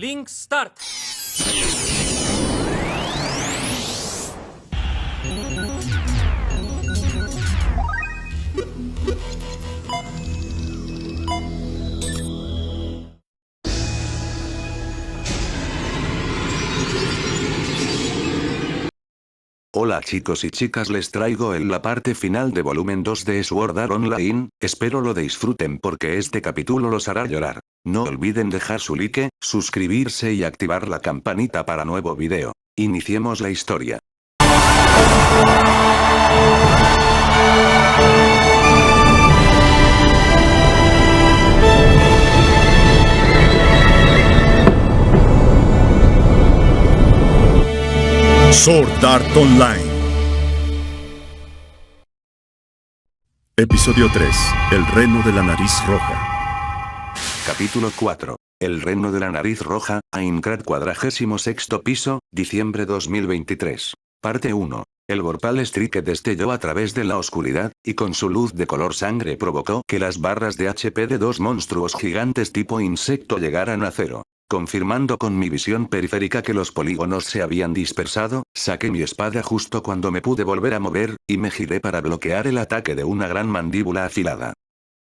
Link Start. Hola chicos y chicas, les traigo la parte final de volumen 2 de Sword Art Online, espero lo disfruten porque este capítulo los hará llorar. No olviden dejar su like, suscribirse y activar la campanita para nuevo video. Iniciemos la historia. Sword Art Online. Episodio 3. El reno de la nariz roja. Capítulo 4. El reno de la nariz roja, Aincrad 46º piso, diciembre 2023. Parte 1. El Vorpal Streak destelló a través de la oscuridad, y con su luz de color sangre provocó que las barras de HP de dos monstruos gigantes tipo insecto llegaran a cero. Confirmando con mi visión periférica que los polígonos se habían dispersado, saqué mi espada justo cuando me pude volver a mover, y me giré para bloquear el ataque de una gran mandíbula afilada.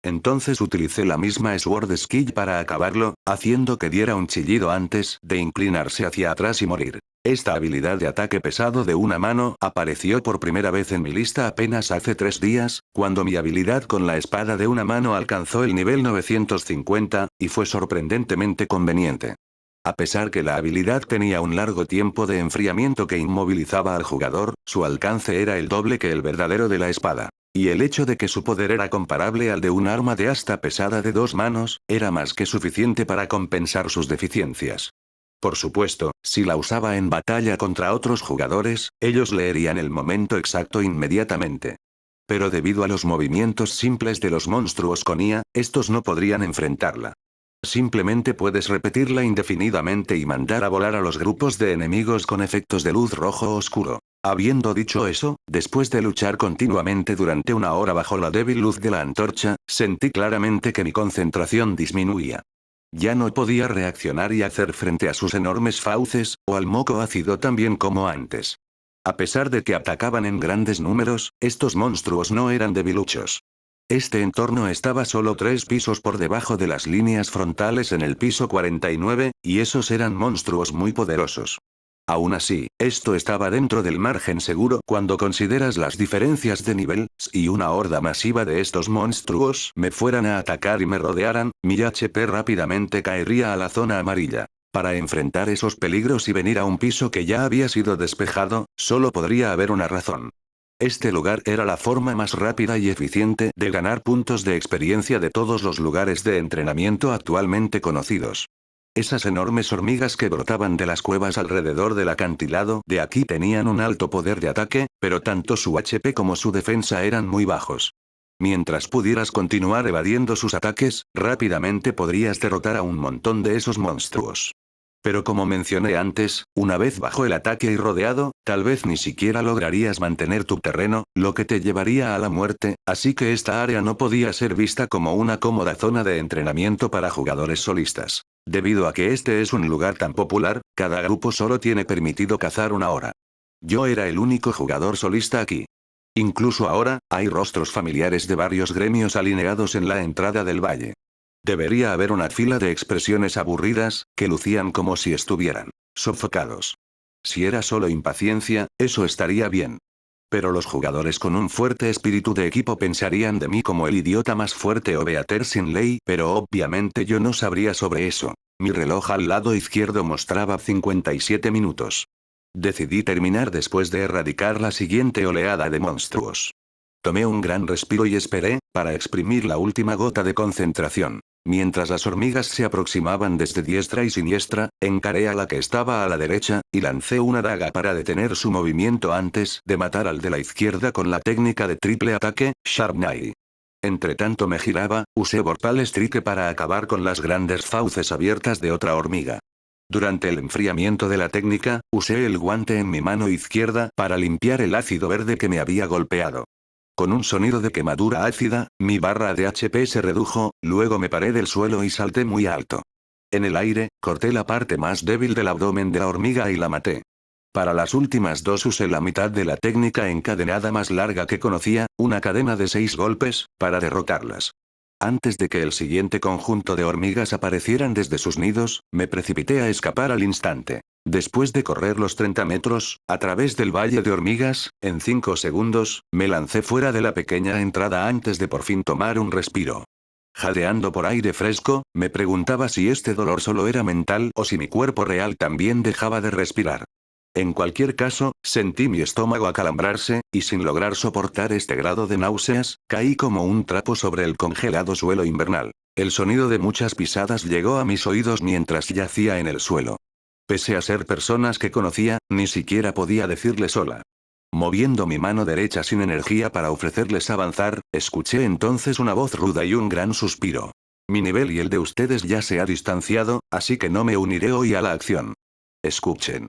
Entonces utilicé la misma Sword Skill para acabarlo, haciendo que diera un chillido antes de inclinarse hacia atrás y morir. Esta habilidad de ataque pesado de una mano apareció por primera vez en mi lista apenas hace 3 días, cuando mi habilidad con la espada de una mano alcanzó el nivel 950, y fue sorprendentemente conveniente. A pesar que la habilidad tenía un largo tiempo de enfriamiento que inmovilizaba al jugador, su alcance era el doble que el verdadero de la espada. Y el hecho de que su poder era comparable al de un arma de asta pesada de 2 manos, era más que suficiente para compensar sus deficiencias. Por supuesto, si la usaba en batalla contra otros jugadores, ellos leerían el momento exacto inmediatamente. Pero debido a los movimientos simples de los monstruos con IA, estos no podrían enfrentarla. Simplemente puedes repetirla indefinidamente y mandar a volar a los grupos de enemigos con efectos de luz rojo oscuro. Habiendo dicho eso, después de luchar continuamente durante 1 hora bajo la débil luz de la antorcha, sentí claramente que mi concentración disminuía. Ya no podía reaccionar y hacer frente a sus enormes fauces, o al moco ácido tan bien como antes. A pesar de que atacaban en grandes números, estos monstruos no eran debiluchos. Este entorno estaba solo 3 pisos por debajo de las líneas frontales en el piso 49, y esos eran monstruos muy poderosos. Aún así, esto estaba dentro del margen seguro cuando consideras las diferencias de nivel, y una horda masiva de estos monstruos me fueran a atacar y me rodearan, mi HP rápidamente caería a la zona amarilla. Para enfrentar esos peligros y venir a un piso que ya había sido despejado, solo podría haber una razón. Este lugar era la forma más rápida y eficiente de ganar puntos de experiencia de todos los lugares de entrenamiento actualmente conocidos. Esas enormes hormigas que brotaban de las cuevas alrededor del acantilado de aquí tenían un alto poder de ataque, pero tanto su HP como su defensa eran muy bajos. Mientras pudieras continuar evadiendo sus ataques, rápidamente podrías derrotar a un montón de esos monstruos. Pero como mencioné antes, una vez bajo el ataque y rodeado, tal vez ni siquiera lograrías mantener tu terreno, lo que te llevaría a la muerte, así que esta área no podía ser vista como una cómoda zona de entrenamiento para jugadores solistas. Debido a que este es un lugar tan popular, cada grupo solo tiene permitido cazar 1 hora. Yo era el único jugador solista aquí. Incluso ahora, hay rostros familiares de varios gremios alineados en la entrada del valle. Debería haber una fila de expresiones aburridas, que lucían como si estuvieran sofocados. Si era solo impaciencia, eso estaría bien. Pero los jugadores con un fuerte espíritu de equipo pensarían de mí como el idiota más fuerte o Beater sin ley, pero obviamente yo no sabría sobre eso. Mi reloj al lado izquierdo mostraba 57 minutos. Decidí terminar después de erradicar la siguiente oleada de monstruos. Tomé un gran respiro y esperé, para exprimir la última gota de concentración. Mientras las hormigas se aproximaban desde diestra y siniestra, encaré a la que estaba a la derecha, y lancé una daga para detener su movimiento antes de matar al de la izquierda con la técnica de triple ataque, Sharp Knife. Entretanto me giraba, usé Vorpal Strike para acabar con las grandes fauces abiertas de otra hormiga. Durante el enfriamiento de la técnica, usé el guante en mi mano izquierda para limpiar el ácido verde que me había golpeado. Con un sonido de quemadura ácida, mi barra de HP se redujo, luego me paré del suelo y salté muy alto. En el aire, corté la parte más débil del abdomen de la hormiga y la maté. Para las últimas dos usé la mitad de la técnica encadenada más larga que conocía, una cadena de 6 golpes, para derrotarlas. Antes de que el siguiente conjunto de hormigas aparecieran desde sus nidos, me precipité a escapar al instante. Después de correr los 30 metros, a través del valle de hormigas, en 5 segundos, me lancé fuera de la pequeña entrada antes de por fin tomar un respiro. Jadeando por aire fresco, me preguntaba si este dolor solo era mental o si mi cuerpo real también dejaba de respirar. En cualquier caso, sentí mi estómago acalambrarse, y sin lograr soportar este grado de náuseas, caí como un trapo sobre el congelado suelo invernal. El sonido de muchas pisadas llegó a mis oídos mientras yacía en el suelo. Pese a ser personas que conocía, ni siquiera podía decirles hola. Moviendo mi mano derecha sin energía para ofrecerles avanzar, escuché entonces una voz ruda y un gran suspiro. Mi nivel y el de ustedes ya se ha distanciado, así que no me uniré hoy a la acción. Escuchen.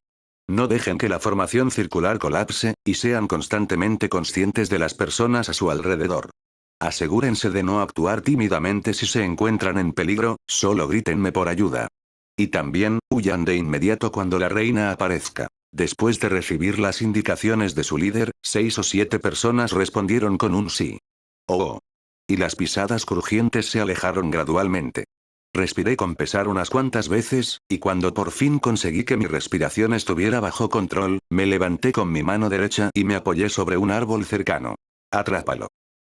No dejen que la formación circular colapse, y sean constantemente conscientes de las personas a su alrededor. Asegúrense de no actuar tímidamente si se encuentran en peligro, solo grítenme por ayuda. Y también, huyan de inmediato cuando la reina aparezca. Después de recibir las indicaciones de su líder, 6 o 7 personas respondieron con un sí. Oh. Y las pisadas crujientes se alejaron gradualmente. Respiré con pesar unas cuantas veces, y cuando por fin conseguí que mi respiración estuviera bajo control, me levanté con mi mano derecha y me apoyé sobre un árbol cercano. Atrápalo.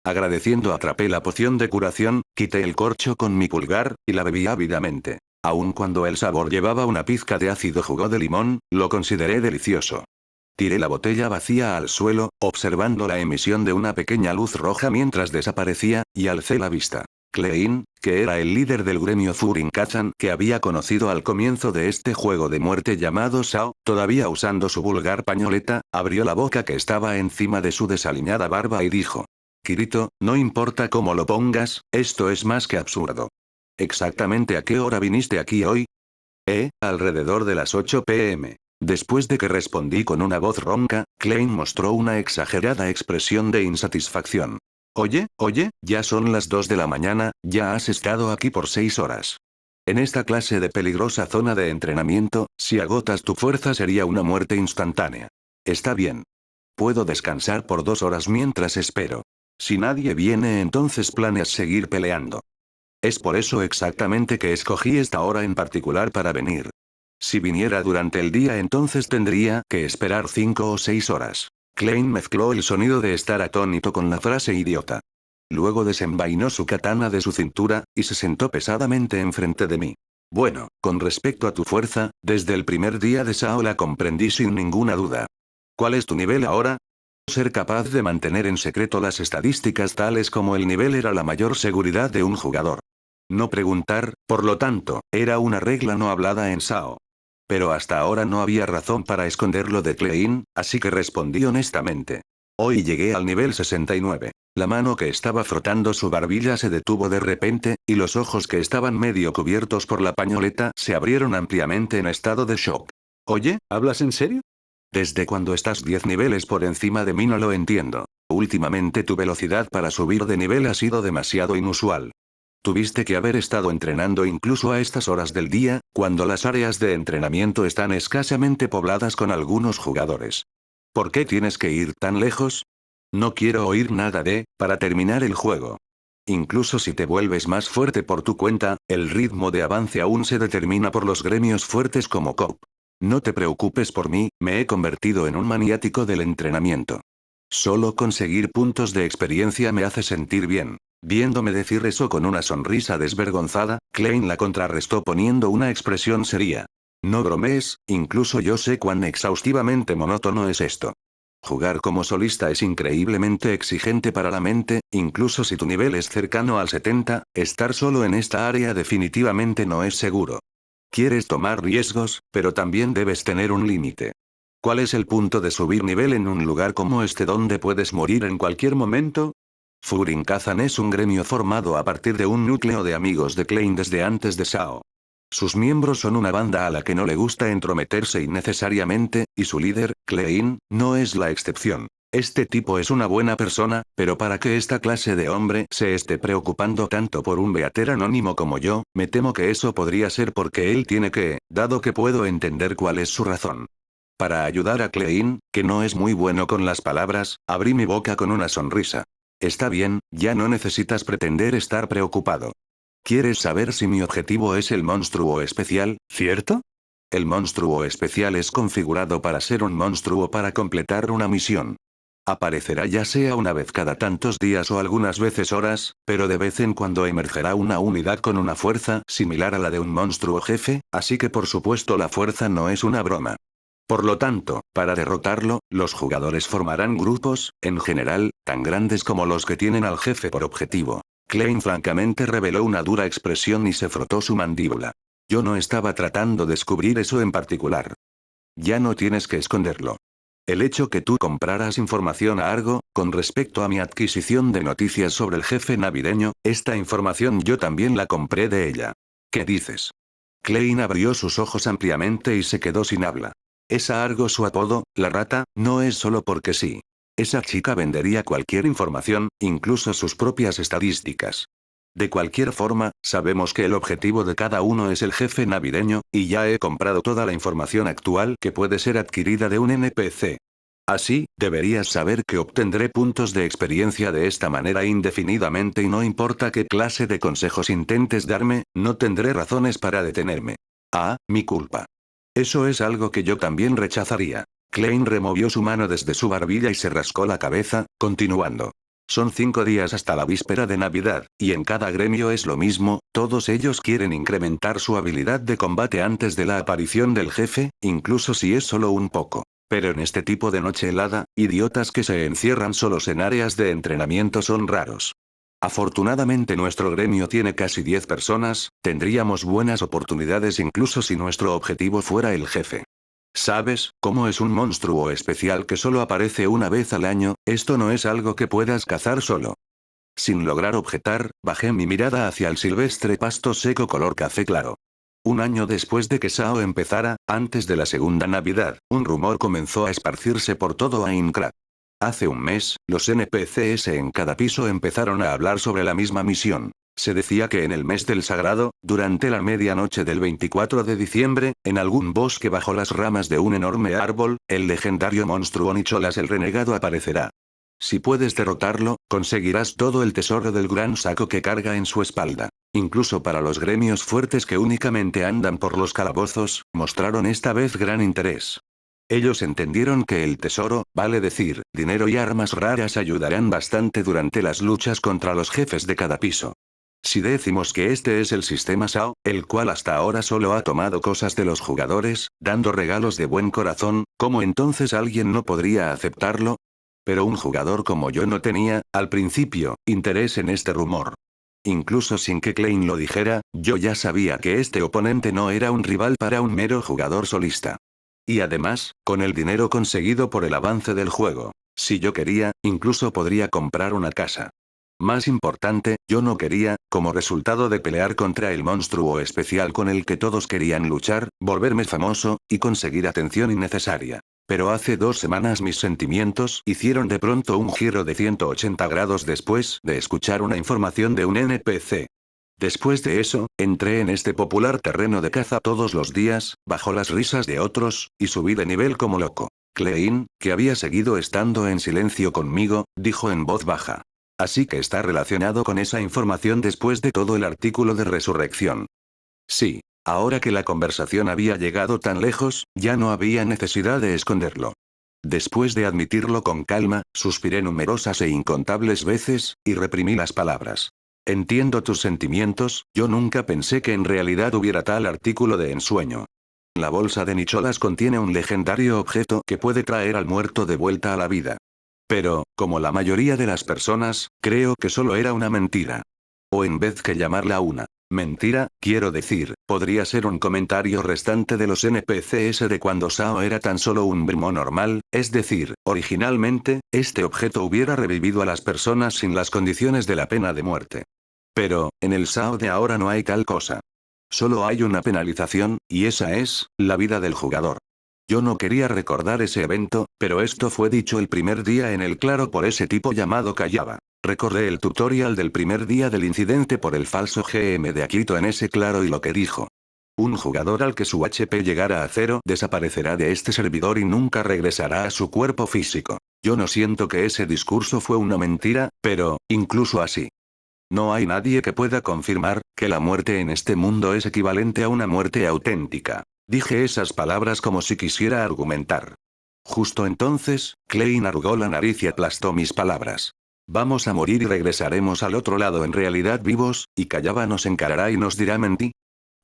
Agradeciendo atrapé la poción de curación, quité el corcho con mi pulgar, y la bebí ávidamente. Aun cuando el sabor llevaba una pizca de ácido jugo de limón, lo consideré delicioso. Tiré la botella vacía al suelo, observando la emisión de una pequeña luz roja mientras desaparecía, y alcé la vista. Klein, que era el líder del gremio Furin-Kazan que había conocido al comienzo de este juego de muerte llamado Sao, todavía usando su vulgar pañoleta, abrió la boca que estaba encima de su desaliñada barba y dijo: Kirito, no importa cómo lo pongas, esto es más que absurdo. ¿Exactamente a qué hora viniste aquí hoy? Alrededor de las 8 p.m. Después de que respondí con una voz ronca, Klein mostró una exagerada expresión de insatisfacción. Oye, ya son las 2 de la mañana, ya has estado aquí por 6 horas. En esta clase de peligrosa zona de entrenamiento, si agotas tu fuerza sería una muerte instantánea. Está bien. Puedo descansar por 2 horas mientras espero. Si nadie viene, entonces planeas seguir peleando. Es por eso exactamente que escogí esta hora en particular para venir. Si viniera durante el día, entonces tendría que esperar 5 o 6 horas. Klein mezcló el sonido de estar atónito con la frase idiota. Luego desenvainó su katana de su cintura, y se sentó pesadamente enfrente de mí. Bueno, con respecto a tu fuerza, desde el primer día de Sao la comprendí sin ninguna duda. ¿Cuál es tu nivel ahora? Ser capaz de mantener en secreto las estadísticas tales como el nivel era la mayor seguridad de un jugador. No preguntar, por lo tanto, era una regla no hablada en Sao. Pero hasta ahora no había razón para esconderlo de Klein, así que respondí honestamente. Hoy llegué al nivel 69. La mano que estaba frotando su barbilla se detuvo de repente, y los ojos que estaban medio cubiertos por la pañoleta se abrieron ampliamente en estado de shock. Oye, ¿hablas en serio? Desde cuando estás 10 niveles por encima de mí no lo entiendo. Últimamente tu velocidad para subir de nivel ha sido demasiado inusual. Tuviste que haber estado entrenando incluso a estas horas del día, cuando las áreas de entrenamiento están escasamente pobladas con algunos jugadores. ¿Por qué tienes que ir tan lejos? No quiero oír nada para terminar el juego. Incluso si te vuelves más fuerte por tu cuenta, el ritmo de avance aún se determina por los gremios fuertes como COP. No te preocupes por mí, me he convertido en un maniático del entrenamiento. Solo conseguir puntos de experiencia me hace sentir bien. Viéndome decir eso con una sonrisa desvergonzada, Klein la contrarrestó poniendo una expresión seria. No bromees, incluso yo sé cuán exhaustivamente monótono es esto. Jugar como solista es increíblemente exigente para la mente, incluso si tu nivel es cercano al 70, estar solo en esta área definitivamente no es seguro. Quieres tomar riesgos, pero también debes tener un límite. ¿Cuál es el punto de subir nivel en un lugar como este donde puedes morir en cualquier momento? Furin-Kazan es un gremio formado a partir de un núcleo de amigos de Klein desde antes de Sao. Sus miembros son una banda a la que no le gusta entrometerse innecesariamente, y su líder, Klein, no es la excepción. Este tipo es una buena persona, pero para que esta clase de hombre se esté preocupando tanto por un beater anónimo como yo, me temo que eso podría ser porque él tiene que, dado que puedo entender cuál es su razón. Para ayudar a Klein, que no es muy bueno con las palabras, abrí mi boca con una sonrisa. Está bien, ya no necesitas pretender estar preocupado. ¿Quieres saber si mi objetivo es el monstruo especial, cierto? El monstruo especial es configurado para ser un monstruo para completar una misión. Aparecerá ya sea una vez cada tantos días o algunas veces horas, pero de vez en cuando emergerá una unidad con una fuerza similar a la de un monstruo jefe, así que por supuesto la fuerza no es una broma. Por lo tanto, para derrotarlo, los jugadores formarán grupos, en general, tan grandes como los que tienen al jefe por objetivo. Klein francamente reveló una dura expresión y se frotó su mandíbula. Yo no estaba tratando de descubrir eso en particular. Ya no tienes que esconderlo. El hecho que tú compraras información a Argo, con respecto a mi adquisición de noticias sobre el jefe navideño, esta información yo también la compré de ella. ¿Qué dices? Klein abrió sus ojos ampliamente y se quedó sin habla. Esa Argo, su apodo, la rata, no es solo porque sí. Esa chica vendería cualquier información, incluso sus propias estadísticas. De cualquier forma, sabemos que el objetivo de cada uno es el jefe navideño, y ya he comprado toda la información actual que puede ser adquirida de un NPC. Así, deberías saber que obtendré puntos de experiencia de esta manera indefinidamente y no importa qué clase de consejos intentes darme, no tendré razones para detenerme. Ah, mi culpa. Eso es algo que yo también rechazaría. Klein removió su mano desde su barbilla y se rascó la cabeza, continuando. Son 5 días hasta la víspera de Navidad, y en cada gremio es lo mismo, todos ellos quieren incrementar su habilidad de combate antes de la aparición del jefe, incluso si es solo un poco. Pero en este tipo de noche helada, idiotas que se encierran solos en áreas de entrenamiento son raros. Afortunadamente nuestro gremio tiene casi 10 personas, tendríamos buenas oportunidades incluso si nuestro objetivo fuera el jefe. ¿Sabes cómo es un monstruo especial que solo aparece una vez al año? Esto no es algo que puedas cazar solo. Sin lograr objetar, bajé mi mirada hacia el silvestre pasto seco color café claro. Un año después de que Sao empezara, antes de la segunda Navidad, un rumor comenzó a esparcirse por todo Aincrad. Hace un mes, los NPCs en cada piso empezaron a hablar sobre la misma misión. Se decía que en el mes del sagrado, durante la medianoche del 24 de diciembre, en algún bosque bajo las ramas de un enorme árbol, el legendario monstruo Nicholas el renegado aparecerá. Si puedes derrotarlo, conseguirás todo el tesoro del gran saco que carga en su espalda. Incluso para los gremios fuertes que únicamente andan por los calabozos, mostraron esta vez gran interés. Ellos entendieron que el tesoro, vale decir, dinero y armas raras ayudarán bastante durante las luchas contra los jefes de cada piso. Si decimos que este es el sistema SAO, el cual hasta ahora solo ha tomado cosas de los jugadores, dando regalos de buen corazón, ¿cómo entonces alguien no podría aceptarlo? Pero un jugador como yo no tenía, al principio, interés en este rumor. Incluso sin que Klein lo dijera, yo ya sabía que este oponente no era un rival para un mero jugador solista. Y además, con el dinero conseguido por el avance del juego, si yo quería, incluso podría comprar una casa. Más importante, yo no quería, como resultado de pelear contra el monstruo especial con el que todos querían luchar, volverme famoso, y conseguir atención innecesaria. Pero hace 2 semanas mis sentimientos hicieron de pronto un giro de 180 grados después de escuchar una información de un NPC. Después de eso, entré en este popular terreno de caza todos los días, bajo las risas de otros, y subí de nivel como loco. Klein, que había seguido estando en silencio conmigo, dijo en voz baja. Así que está relacionado con esa información después de todo el artículo de resurrección. Sí. Ahora que la conversación había llegado tan lejos, ya no había necesidad de esconderlo. Después de admitirlo con calma, suspiré numerosas e incontables veces, y reprimí las palabras. Entiendo tus sentimientos, yo nunca pensé que en realidad hubiera tal artículo de ensueño. La bolsa de Nicholas contiene un legendario objeto que puede traer al muerto de vuelta a la vida. Pero, como la mayoría de las personas, creo que solo era una mentira. O en vez que llamarla una mentira, quiero decir, podría ser un comentario restante de los NPCs de cuando Sao era tan solo un brimo normal, es decir, originalmente, este objeto hubiera revivido a las personas sin las condiciones de la pena de muerte. Pero, en el Sao de ahora no hay tal cosa. Solo hay una penalización, y esa es, la vida del jugador. Yo no quería recordar ese evento, pero esto fue dicho el primer día en el claro por ese tipo llamado Kayaba. Recordé el tutorial del primer día del incidente por el falso GM de Akito en ese claro y lo que dijo. Un jugador al que su HP llegara a 0 desaparecerá de este servidor y nunca regresará a su cuerpo físico. Yo no siento que ese discurso fue una mentira, pero, incluso así, no hay nadie que pueda confirmar que la muerte en este mundo es equivalente a una muerte auténtica. Dije esas palabras como si quisiera argumentar. Justo entonces, Klein arrugó la nariz y aplastó mis palabras. Vamos a morir y regresaremos al otro lado en realidad vivos, y Kayaba nos encarará y nos dirá mentí.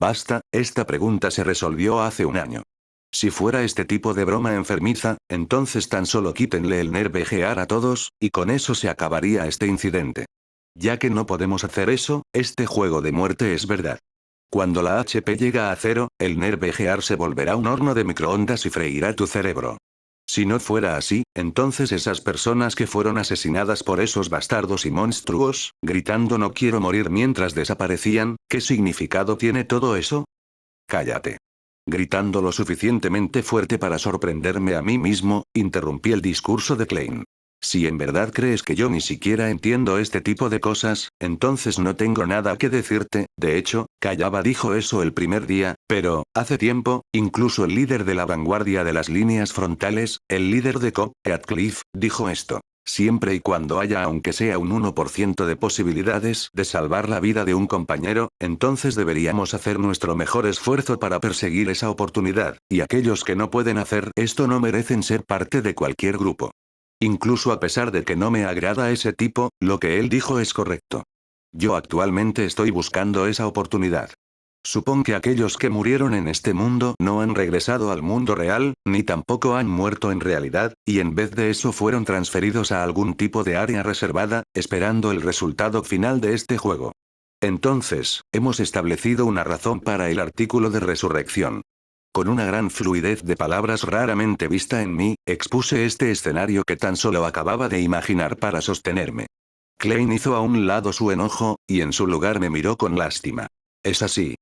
Basta, esta pregunta se resolvió hace un año. Si fuera este tipo de broma enfermiza, entonces tan solo quítenle el nervejear a todos, y con eso se acabaría este incidente. Ya que no podemos hacer eso, este juego de muerte es verdad. Cuando la HP llega a 0, el nervejear se volverá un horno de microondas y freirá tu cerebro. Si no fuera así, entonces esas personas que fueron asesinadas por esos bastardos y monstruos, gritando no quiero morir mientras desaparecían, ¿qué significado tiene todo eso? Cállate. Gritando lo suficientemente fuerte para sorprenderme a mí mismo, interrumpí el discurso de Klein. Si en verdad crees que yo ni siquiera entiendo este tipo de cosas, entonces no tengo nada que decirte. De hecho, Kayaba dijo eso el primer día, pero, hace tiempo, incluso el líder de la vanguardia de las líneas frontales, el líder de Heathcliff, dijo esto. Siempre y cuando haya aunque sea un 1% de posibilidades de salvar la vida de un compañero, entonces deberíamos hacer nuestro mejor esfuerzo para perseguir esa oportunidad, y aquellos que no pueden hacer esto no merecen ser parte de cualquier grupo. Incluso a pesar de que no me agrada ese tipo, lo que él dijo es correcto. Yo actualmente estoy buscando esa oportunidad. Supón que aquellos que murieron en este mundo no han regresado al mundo real, ni tampoco han muerto en realidad, y en vez de eso fueron transferidos a algún tipo de área reservada, esperando el resultado final de este juego. Entonces, hemos establecido una razón para el artículo de resurrección. Con una gran fluidez de palabras raramente vista en mí, expuse este escenario que tan solo acababa de imaginar para sostenerme. Klein hizo a un lado su enojo, y en su lugar me miró con lástima. Es así.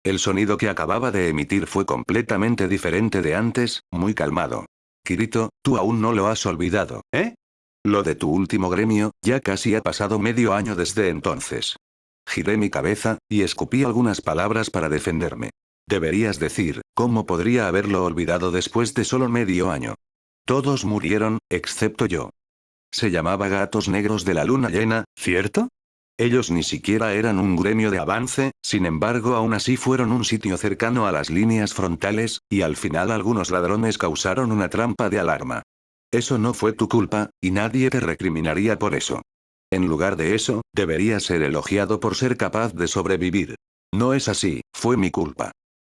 El sonido que acababa de emitir fue completamente diferente de antes, muy calmado. Kirito, tú aún no lo has olvidado, ¿eh? Lo de tu último gremio, ya casi ha pasado medio año desde entonces. Giré mi cabeza, y escupí algunas palabras para defenderme. Deberías decir, ¿cómo podría haberlo olvidado después de solo medio año? Todos murieron, excepto yo. Se llamaba Gatos Negros de la Luna Llena, ¿cierto? Ellos ni siquiera eran un gremio de avance, sin embargo aún así fueron un sitio cercano a las líneas frontales, y al final algunos ladrones causaron una trampa de alarma. Eso no fue tu culpa, y nadie te recriminaría por eso. En lugar de eso, deberías ser elogiado por ser capaz de sobrevivir. No es así, fue mi culpa.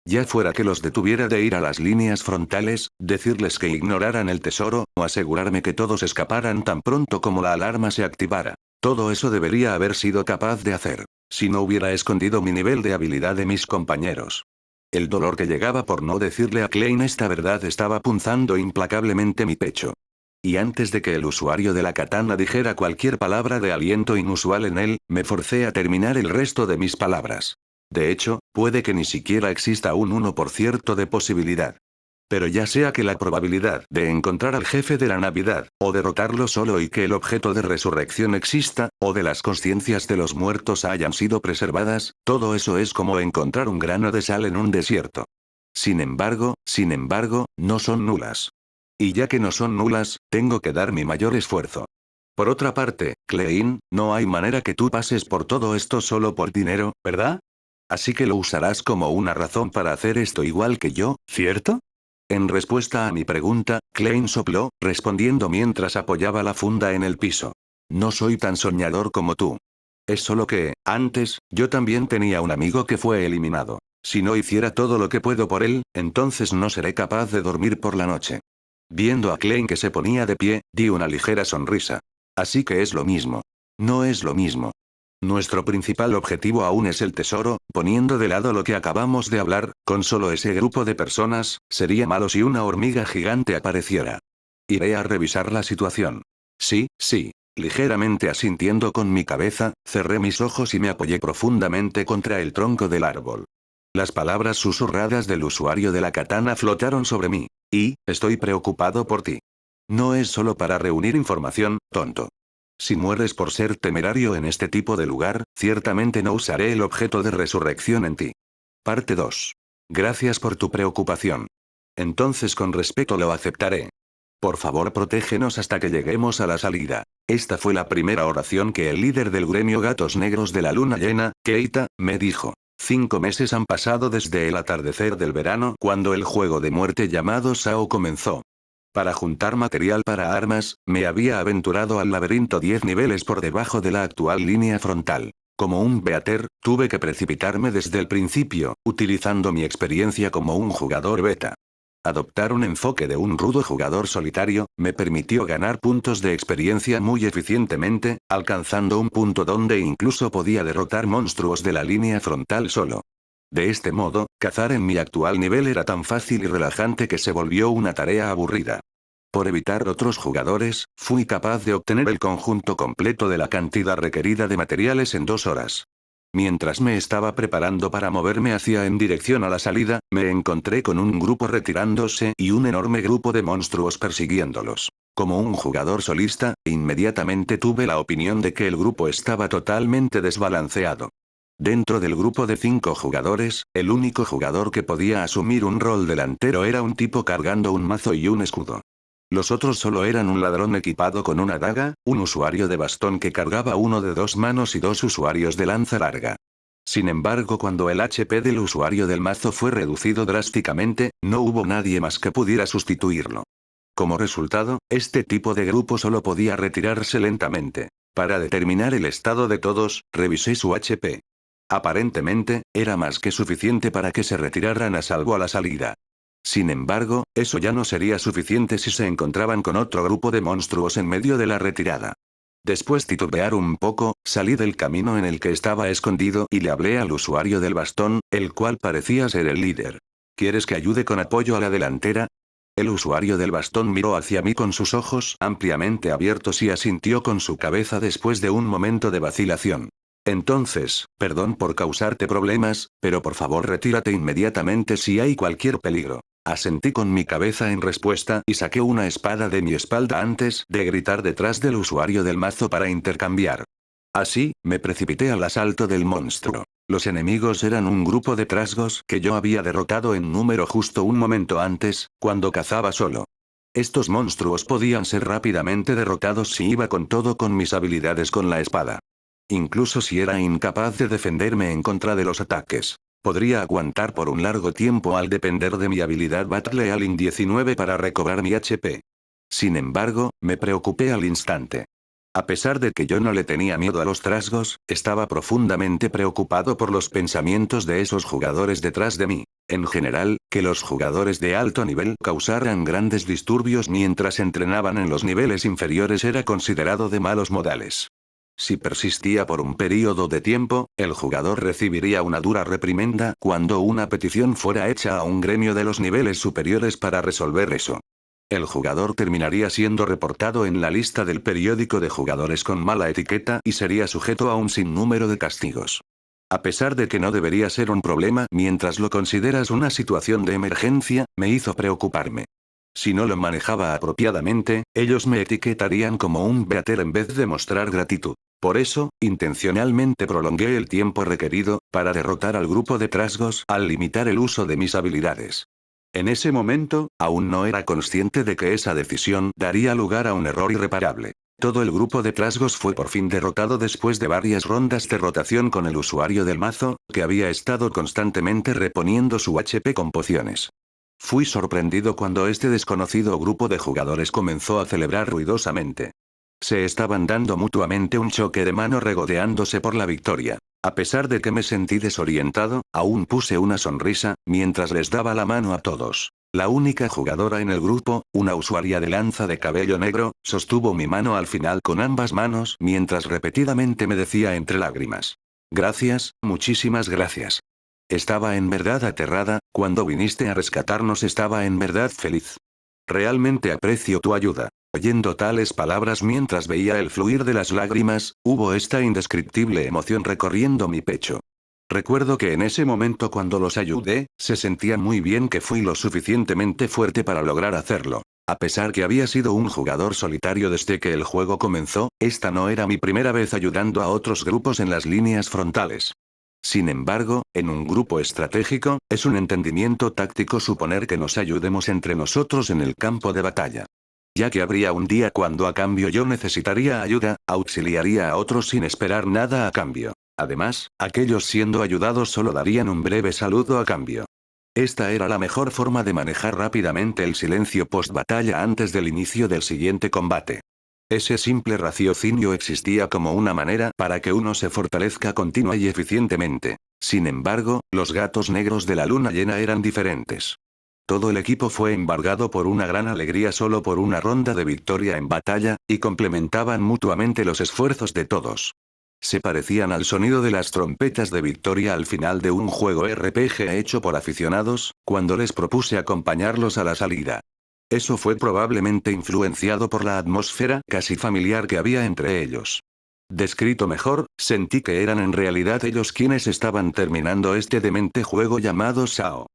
Ya fuera que los detuviera de ir a las líneas frontales, decirles que ignoraran el tesoro, o asegurarme que todos escaparan tan pronto como la alarma se activara. Todo eso debería haber sido capaz de hacer, si no hubiera escondido mi nivel de habilidad de mis compañeros. El dolor que llegaba por no decirle a Klein esta verdad estaba punzando implacablemente mi pecho. Y antes de que el usuario de la katana dijera cualquier palabra de aliento inusual en él, me forcé a terminar el resto de mis palabras. De hecho, puede que ni siquiera exista un 1% de posibilidad. Pero ya sea que la probabilidad de encontrar al jefe de la Navidad, o derrotarlo solo y que el objeto de resurrección exista, o de las conciencias de los muertos hayan sido preservadas, todo eso es como encontrar un grano de sal en un desierto. Sin embargo, no son nulas. Y ya que no son nulas, tengo que dar mi mayor esfuerzo. Por otra parte, Klein, no hay manera que tú pases por todo esto solo por dinero, ¿verdad? Así que lo usarás como una razón para hacer esto igual que yo, ¿cierto? En respuesta a mi pregunta, Klein sopló, respondiendo mientras apoyaba la funda en el piso. No soy tan soñador como tú. Es solo que, antes, yo también tenía un amigo que fue eliminado. Si no hiciera todo lo que puedo por él, entonces no seré capaz de dormir por la noche. Viendo a Klein que se ponía de pie, di una ligera sonrisa. Así que es lo mismo. No es lo mismo. Nuestro principal objetivo aún es el tesoro, poniendo de lado lo que acabamos de hablar, con solo ese grupo de personas, sería malo si una hormiga gigante apareciera. Iré a revisar la situación. Sí, ligeramente asintiendo con mi cabeza, cerré mis ojos y me apoyé profundamente contra el tronco del árbol. Las palabras susurradas del usuario de la katana flotaron sobre mí. Estoy preocupado por ti. No es solo para reunir información, tonto. Si mueres por ser temerario en este tipo de lugar, ciertamente no usaré el objeto de resurrección en ti. Parte 2. Gracias por tu preocupación. Entonces con respeto lo aceptaré. Por favor, protégenos hasta que lleguemos a la salida. Esta fue la primera oración que el líder del gremio Gatos Negros de la Luna Llena, Keita, me dijo. 5 meses han pasado desde el atardecer del verano cuando el juego de muerte llamado Sao comenzó. Para juntar material para armas, me había aventurado al laberinto 10 niveles por debajo de la actual línea frontal. Como un beater, tuve que precipitarme desde el principio, utilizando mi experiencia como un jugador beta. Adoptar un enfoque de un rudo jugador solitario, me permitió ganar puntos de experiencia muy eficientemente, alcanzando un punto donde incluso podía derrotar monstruos de la línea frontal solo. De este modo, cazar en mi actual nivel era tan fácil y relajante que se volvió una tarea aburrida. Por evitar otros jugadores, fui capaz de obtener el conjunto completo de la cantidad requerida de materiales en 2 horas. Mientras me estaba preparando para moverme en dirección a la salida, me encontré con un grupo retirándose y un enorme grupo de monstruos persiguiéndolos. Como un jugador solista, inmediatamente tuve la opinión de que el grupo estaba totalmente desbalanceado. Dentro del grupo de 5 jugadores, el único jugador que podía asumir un rol delantero era un tipo cargando un mazo y un escudo. Los otros solo eran un ladrón equipado con una daga, un usuario de bastón que cargaba uno de 2 manos y 2 usuarios de lanza larga. Sin embargo, cuando el HP del usuario del mazo fue reducido drásticamente, no hubo nadie más que pudiera sustituirlo. Como resultado, este tipo de grupo solo podía retirarse lentamente. Para determinar el estado de todos, revisé su HP. Aparentemente, era más que suficiente para que se retiraran a salvo a la salida. Sin embargo, eso ya no sería suficiente si se encontraban con otro grupo de monstruos en medio de la retirada. Después de titubear un poco, salí del camino en el que estaba escondido y le hablé al usuario del bastón, el cual parecía ser el líder. ¿Quieres que ayude con apoyo a la delantera? El usuario del bastón miró hacia mí con sus ojos ampliamente abiertos y asintió con su cabeza después de un momento de vacilación. Entonces, perdón por causarte problemas, pero por favor retírate inmediatamente si hay cualquier peligro. Asentí con mi cabeza en respuesta y saqué una espada de mi espalda antes de gritar detrás del usuario del mazo para intercambiar. Así, me precipité al asalto del monstruo. Los enemigos eran un grupo de trasgos que yo había derrotado en número justo un momento antes, cuando cazaba solo. Estos monstruos podían ser rápidamente derrotados si iba con todo con mis habilidades con la espada. Incluso si era incapaz de defenderme en contra de los ataques. Podría aguantar por un largo tiempo al depender de mi habilidad Battle Alien 19 para recobrar mi HP. Sin embargo, me preocupé al instante. A pesar de que yo no le tenía miedo a los trasgos, estaba profundamente preocupado por los pensamientos de esos jugadores detrás de mí. En general, que los jugadores de alto nivel causaran grandes disturbios mientras entrenaban en los niveles inferiores era considerado de malos modales. Si persistía por un período de tiempo, el jugador recibiría una dura reprimenda cuando una petición fuera hecha a un gremio de los niveles superiores para resolver eso. El jugador terminaría siendo reportado en la lista del periódico de jugadores con mala etiqueta y sería sujeto a un sinnúmero de castigos. A pesar de que no debería ser un problema mientras lo consideras una situación de emergencia, me hizo preocuparme. Si no lo manejaba apropiadamente, ellos me etiquetarían como un beater en vez de mostrar gratitud. Por eso, intencionalmente prolongué el tiempo requerido para derrotar al grupo de trasgos al limitar el uso de mis habilidades. En ese momento, aún no era consciente de que esa decisión daría lugar a un error irreparable. Todo el grupo de trasgos fue por fin derrotado después de varias rondas de rotación con el usuario del mazo, que había estado constantemente reponiendo su HP con pociones. Fui sorprendido cuando este desconocido grupo de jugadores comenzó a celebrar ruidosamente. Se estaban dando mutuamente un choque de mano regodeándose por la victoria. A pesar de que me sentí desorientado, aún puse una sonrisa, mientras les daba la mano a todos. La única jugadora en el grupo, una usuaria de lanza de cabello negro, sostuvo mi mano al final con ambas manos mientras repetidamente me decía entre lágrimas. Gracias, muchísimas gracias. Estaba en verdad aterrada, cuando viniste a rescatarnos estaba en verdad feliz. Realmente aprecio tu ayuda. Oyendo tales palabras mientras veía el fluir de las lágrimas, hubo esta indescriptible emoción recorriendo mi pecho. Recuerdo que en ese momento cuando los ayudé, se sentían muy bien que fui lo suficientemente fuerte para lograr hacerlo. A pesar que había sido un jugador solitario desde que el juego comenzó, esta no era mi primera vez ayudando a otros grupos en las líneas frontales. Sin embargo, en un grupo estratégico, es un entendimiento táctico suponer que nos ayudemos entre nosotros en el campo de batalla. Ya que habría un día cuando a cambio yo necesitaría ayuda, auxiliaría a otros sin esperar nada a cambio. Además, aquellos siendo ayudados solo darían un breve saludo a cambio. Esta era la mejor forma de manejar rápidamente el silencio post-batalla antes del inicio del siguiente combate. Ese simple raciocinio existía como una manera para que uno se fortalezca continua y eficientemente. Sin embargo, los gatos negros de la luna llena eran diferentes. Todo el equipo fue embargado por una gran alegría solo por una ronda de victoria en batalla, y complementaban mutuamente los esfuerzos de todos. Se parecían al sonido de las trompetas de victoria al final de un juego RPG hecho por aficionados, cuando les propuse acompañarlos a la salida. Eso fue probablemente influenciado por la atmósfera casi familiar que había entre ellos. Descrito mejor, sentí que eran en realidad ellos quienes estaban terminando este demente juego llamado SAO.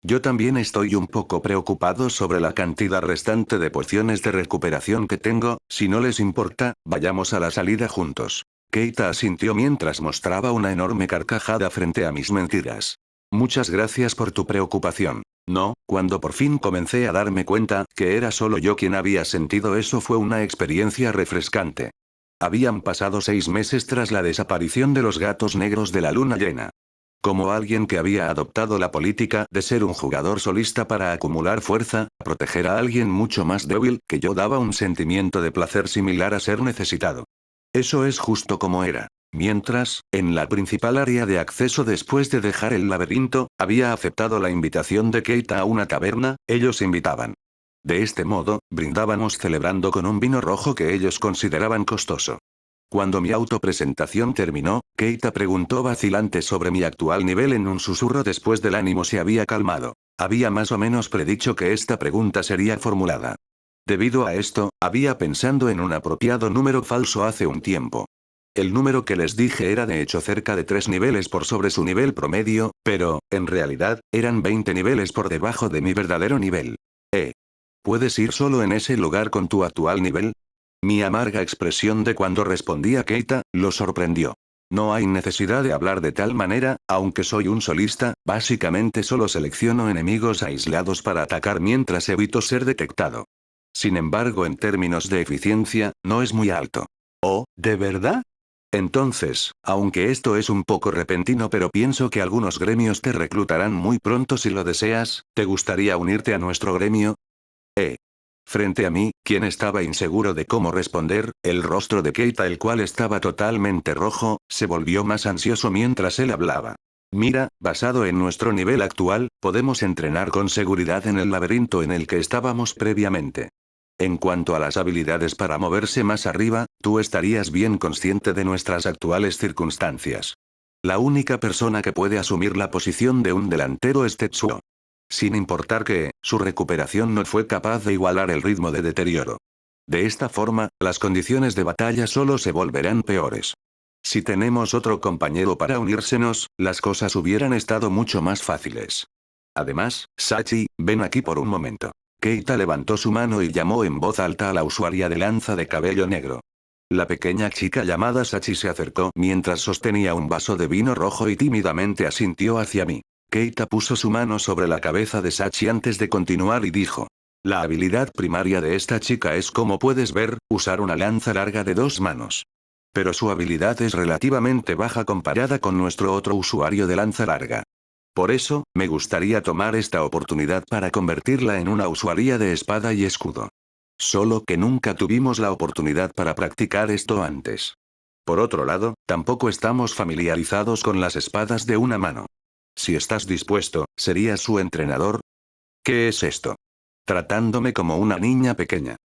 Yo también estoy un poco preocupado sobre la cantidad restante de pociones de recuperación que tengo. Si no les importa, vayamos a la salida juntos. Keita asintió mientras mostraba una enorme carcajada frente a mis mentiras. Muchas gracias por tu preocupación. No, cuando por fin comencé a darme cuenta que era solo yo quien había sentido eso fue una experiencia refrescante. Habían pasado 6 meses tras la desaparición de los gatos negros de la luna llena. Como alguien que había adoptado la política de ser un jugador solista para acumular fuerza, proteger a alguien mucho más débil que yo daba un sentimiento de placer similar a ser necesitado. Eso es justo como era. Mientras, en la principal área de acceso después de dejar el laberinto, había aceptado la invitación de Keita a una taberna, ellos invitaban. De este modo, brindábamos celebrando con un vino rojo que ellos consideraban costoso. Cuando mi autopresentación terminó, Keita preguntó vacilante sobre mi actual nivel en un susurro después del ánimo se había calmado. Había más o menos predicho que esta pregunta sería formulada. Debido a esto, había pensado en un apropiado número falso hace un tiempo. El número que les dije era de hecho cerca de 3 niveles por sobre su nivel promedio, pero, en realidad, eran 20 niveles por debajo de mi verdadero nivel. ¿Puedes ir solo en ese lugar con tu actual nivel? Mi amarga expresión de cuando respondí a Keita, lo sorprendió. No hay necesidad de hablar de tal manera, aunque soy un solista, básicamente solo selecciono enemigos aislados para atacar mientras evito ser detectado. Sin embargo, en términos de eficiencia, no es muy alto. ¿Oh, de verdad? Entonces, aunque esto es un poco repentino pero pienso que algunos gremios te reclutarán muy pronto si lo deseas, ¿te gustaría unirte a nuestro gremio? Frente a mí, quien estaba inseguro de cómo responder, el rostro de Keita, el cual estaba totalmente rojo, se volvió más ansioso mientras él hablaba. Mira, basado en nuestro nivel actual, podemos entrenar con seguridad en el laberinto en el que estábamos previamente. En cuanto a las habilidades para moverse más arriba, tú estarías bien consciente de nuestras actuales circunstancias. La única persona que puede asumir la posición de un delantero es Tetsuo. Sin importar que, su recuperación no fue capaz de igualar el ritmo de deterioro. De esta forma, las condiciones de batalla solo se volverán peores. Si tenemos otro compañero para unírsenos, las cosas hubieran estado mucho más fáciles. Además, Sachi, ven aquí por un momento. Keita levantó su mano y llamó en voz alta a la usuaria de lanza de cabello negro. La pequeña chica llamada Sachi se acercó mientras sostenía un vaso de vino rojo y tímidamente asintió hacia mí. Keita puso su mano sobre la cabeza de Sachi antes de continuar y dijo. La habilidad primaria de esta chica es, como puedes ver, usar una lanza larga de 2 manos. Pero su habilidad es relativamente baja comparada con nuestro otro usuario de lanza larga. Por eso, me gustaría tomar esta oportunidad para convertirla en una usuaria de espada y escudo. Solo que nunca tuvimos la oportunidad para practicar esto antes. Por otro lado, tampoco estamos familiarizados con las espadas de una mano. Si estás dispuesto, ¿serías su entrenador? ¿Qué es esto? Tratándome como una niña pequeña.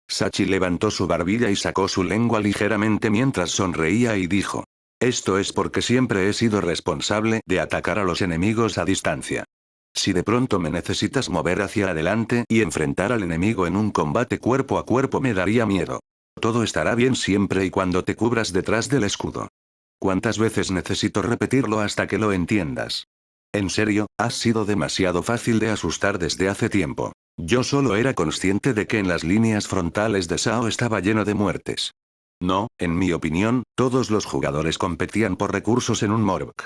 Sachi levantó su barbilla y sacó su lengua ligeramente mientras sonreía y dijo. Esto es porque siempre he sido responsable de atacar a los enemigos a distancia. Si de pronto me necesitas mover hacia adelante y enfrentar al enemigo en un combate cuerpo a cuerpo me daría miedo. Todo estará bien siempre y cuando te cubras detrás del escudo. ¿Cuántas veces necesito repetirlo hasta que lo entiendas? En serio, has sido demasiado fácil de asustar desde hace tiempo. Yo solo era consciente de que en las líneas frontales de Sao estaba lleno de muertes. No, en mi opinión, todos los jugadores competían por recursos en un Morok.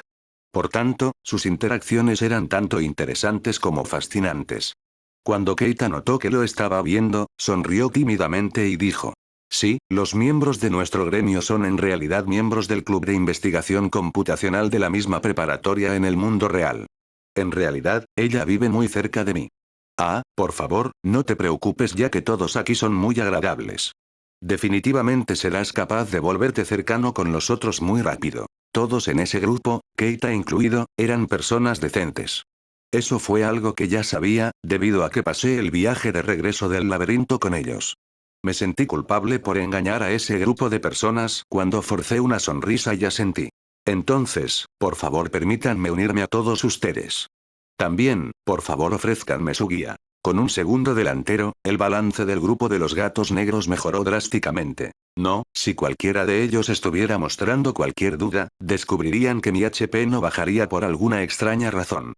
Por tanto, sus interacciones eran tanto interesantes como fascinantes. Cuando Keita notó que lo estaba viendo, sonrió tímidamente y dijo: sí, los miembros de nuestro gremio son en realidad miembros del Club de Investigación Computacional de la misma preparatoria en el mundo real. En realidad, ella vive muy cerca de mí. Ah, por favor, no te preocupes ya que todos aquí son muy agradables. Definitivamente serás capaz de volverte cercano con los otros muy rápido. Todos en ese grupo, Keita incluido, eran personas decentes. Eso fue algo que ya sabía, debido a que pasé el viaje de regreso del laberinto con ellos. Me sentí culpable por engañar a ese grupo de personas cuando forcé una sonrisa y asentí. Entonces, por favor permítanme unirme a todos ustedes. También, por favor ofrézcanme su guía. Con un segundo delantero, el balance del grupo de los gatos negros mejoró drásticamente. No, si cualquiera de ellos estuviera mostrando cualquier duda, descubrirían que mi HP no bajaría por alguna extraña razón.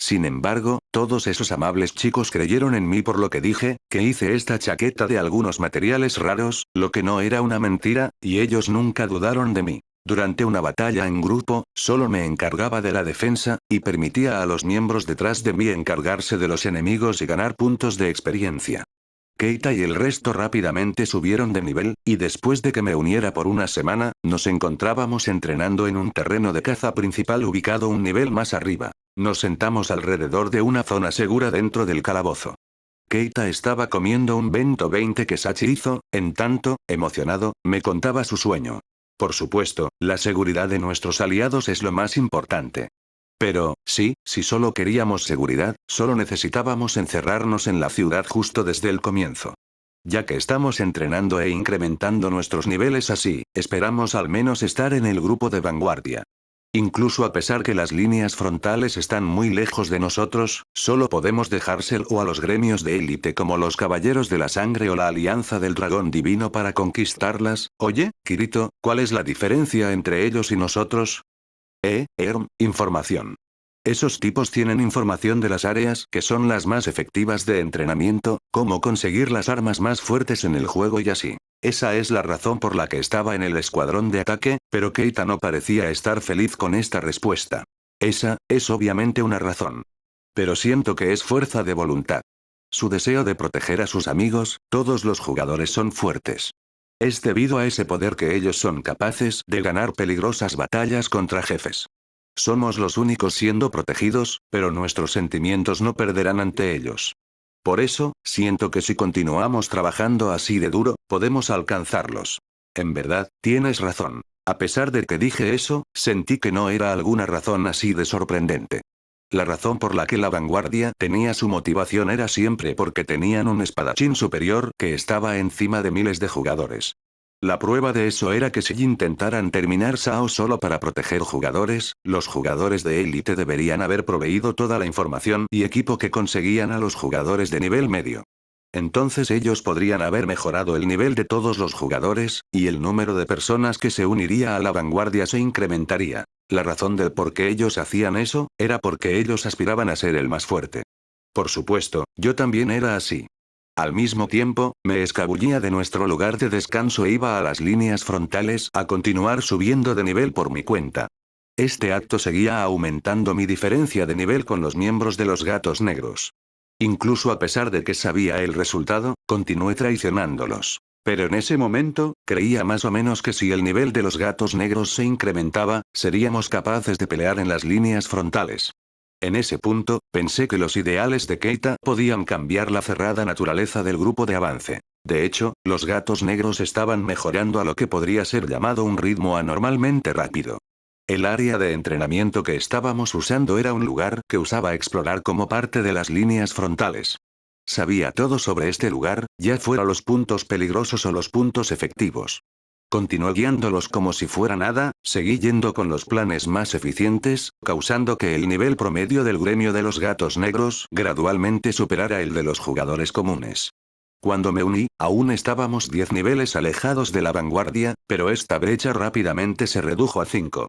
Sin embargo, todos esos amables chicos creyeron en mí por lo que dije, que hice esta chaqueta de algunos materiales raros, lo que no era una mentira, y ellos nunca dudaron de mí. Durante una batalla en grupo, solo me encargaba de la defensa, y permitía a los miembros detrás de mí encargarse de los enemigos y ganar puntos de experiencia. Keita y el resto rápidamente subieron de nivel, y después de que me uniera por una semana, nos encontrábamos entrenando en un terreno de caza principal ubicado un nivel más arriba. Nos sentamos alrededor de una zona segura dentro del calabozo. Keita estaba comiendo un bento 20 que Sachi hizo, en tanto, emocionado, me contaba su sueño. Por supuesto, la seguridad de nuestros aliados es lo más importante. Pero, sí, si solo queríamos seguridad, solo necesitábamos encerrarnos en la ciudad justo desde el comienzo. Ya que estamos entrenando e incrementando nuestros niveles así, esperamos al menos estar en el grupo de vanguardia. Incluso a pesar que las líneas frontales están muy lejos de nosotros, solo podemos dejárselo a los gremios de élite como los Caballeros de la Sangre o la Alianza del Dragón Divino para conquistarlas. Oye, Kirito, ¿cuál es la diferencia entre ellos y nosotros? Información. Esos tipos tienen información de las áreas que son las más efectivas de entrenamiento, cómo conseguir las armas más fuertes en el juego y así. Esa es la razón por la que estaba en el escuadrón de ataque, pero Keita no parecía estar feliz con esta respuesta. Esa, es obviamente una razón. Pero siento que es fuerza de voluntad. Su deseo de proteger a sus amigos, todos los jugadores son fuertes. Es debido a ese poder que ellos son capaces de ganar peligrosas batallas contra jefes. Somos los únicos siendo protegidos, pero nuestros sentimientos no perderán ante ellos. Por eso, siento que si continuamos trabajando así de duro, podemos alcanzarlos. En verdad, tienes razón. A pesar de que dije eso, sentí que no era alguna razón así de sorprendente. La razón por la que la vanguardia tenía su motivación era siempre porque tenían un espadachín superior que estaba encima de miles de jugadores. La prueba de eso era que si intentaran terminar Sao solo para proteger jugadores, los jugadores de élite deberían haber proveído toda la información y equipo que conseguían a los jugadores de nivel medio. Entonces ellos podrían haber mejorado el nivel de todos los jugadores, y el número de personas que se uniría a la vanguardia se incrementaría. La razón del por qué ellos hacían eso, era porque ellos aspiraban a ser el más fuerte. Por supuesto, yo también era así. Al mismo tiempo, me escabullía de nuestro lugar de descanso e iba a las líneas frontales a continuar subiendo de nivel por mi cuenta. Este acto seguía aumentando mi diferencia de nivel con los miembros de los gatos negros. Incluso a pesar de que sabía el resultado, continué traicionándolos. Pero en ese momento, creía más o menos que si el nivel de los gatos negros se incrementaba, seríamos capaces de pelear en las líneas frontales. En ese punto, pensé que los ideales de Keita podían cambiar la cerrada naturaleza del grupo de avance. De hecho, los gatos negros estaban mejorando a lo que podría ser llamado un ritmo anormalmente rápido. El área de entrenamiento que estábamos usando era un lugar que usaba explorar como parte de las líneas frontales. Sabía todo sobre este lugar, ya fuera los puntos peligrosos o los puntos efectivos. Continué guiándolos como si fuera nada, seguí yendo con los planes más eficientes, causando que el nivel promedio del gremio de los gatos negros gradualmente superara el de los jugadores comunes. Cuando me uní, aún estábamos 10 niveles alejados de la vanguardia, pero esta brecha rápidamente se redujo a 5.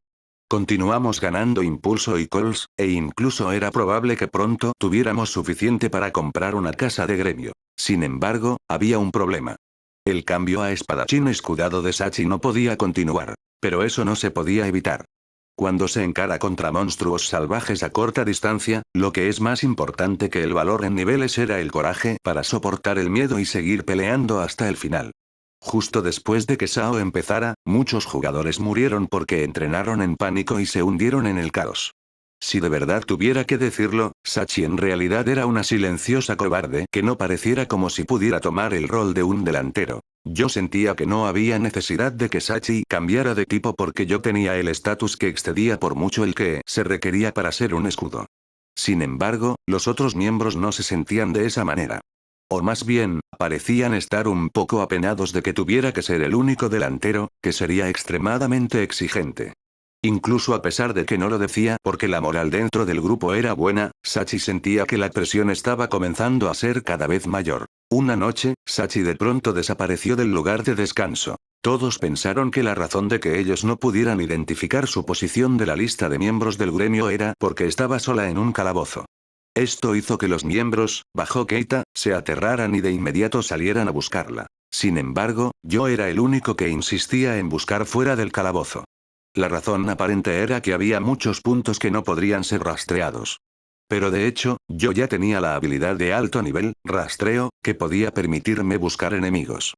Continuamos ganando impulso y calls, e incluso era probable que pronto tuviéramos suficiente para comprar una casa de gremio. Sin embargo, había un problema. El cambio a espadachín escudado de Sachi no podía continuar. Pero eso no se podía evitar. Cuando se encara contra monstruos salvajes a corta distancia, lo que es más importante que el valor en niveles era el coraje para soportar el miedo y seguir peleando hasta el final. Justo después de que Sao empezara, muchos jugadores murieron porque entrenaron en pánico y se hundieron en el caos. Si de verdad tuviera que decirlo, Sachi en realidad era una silenciosa cobarde que no pareciera como si pudiera tomar el rol de un delantero. Yo sentía que no había necesidad de que Sachi cambiara de tipo porque yo tenía el estatus que excedía por mucho el que se requería para ser un escudo. Sin embargo, los otros miembros no se sentían de esa manera. O más bien, parecían estar un poco apenados de que tuviera que ser el único delantero, que sería extremadamente exigente. Incluso a pesar de que no lo decía porque la moral dentro del grupo era buena, Sachi sentía que la presión estaba comenzando a ser cada vez mayor. Una noche, Sachi de pronto desapareció del lugar de descanso. Todos pensaron que la razón de que ellos no pudieran identificar su posición de la lista de miembros del gremio era porque estaba sola en un calabozo. Esto hizo que los miembros, bajo Keita, se aterraran y de inmediato salieran a buscarla. Sin embargo, yo era el único que insistía en buscar fuera del calabozo. La razón aparente era que había muchos puntos que no podrían ser rastreados. Pero de hecho, yo ya tenía la habilidad de alto nivel, rastreo, que podía permitirme buscar enemigos.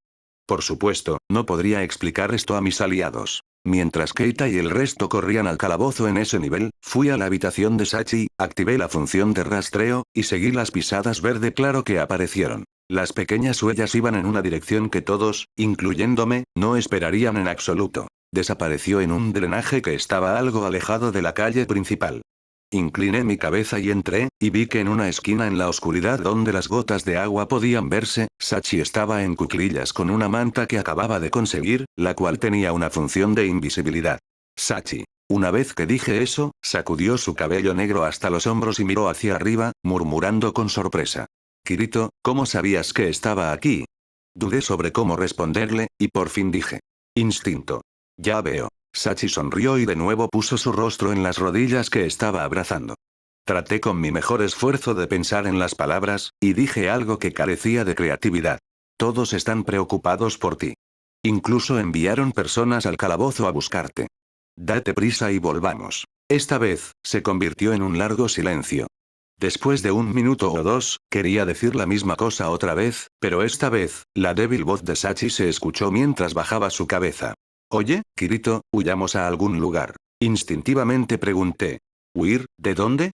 Por supuesto, no podría explicar esto a mis aliados. Mientras Keita y el resto corrían al calabozo en ese nivel, fui a la habitación de Sachi, activé la función de rastreo, y seguí las pisadas verde claro que aparecieron. Las pequeñas huellas iban en una dirección que todos, incluyéndome, no esperarían en absoluto. Desapareció en un drenaje que estaba algo alejado de la calle principal. Incliné mi cabeza y entré, y vi que en una esquina en la oscuridad donde las gotas de agua podían verse, Sachi estaba en cuclillas con una manta que acababa de conseguir, la cual tenía una función de invisibilidad. Sachi. Una vez que dije eso, sacudió su cabello negro hasta los hombros y miró hacia arriba, murmurando con sorpresa. Kirito, ¿cómo sabías que estaba aquí? Dudé sobre cómo responderle, y por fin dije. Instinto. Ya veo. Sachi sonrió y de nuevo puso su rostro en las rodillas que estaba abrazando. Traté con mi mejor esfuerzo de pensar en las palabras, y dije algo que carecía de creatividad. Todos están preocupados por ti. Incluso enviaron personas al calabozo a buscarte. Date prisa y volvamos. Esta vez, se convirtió en un largo silencio. Después de un minuto o dos, quería decir la misma cosa otra vez, pero esta vez, la débil voz de Sachi se escuchó mientras bajaba su cabeza. Oye, Kirito, huyamos a algún lugar. Instintivamente pregunté. ¿Huir? ¿De dónde?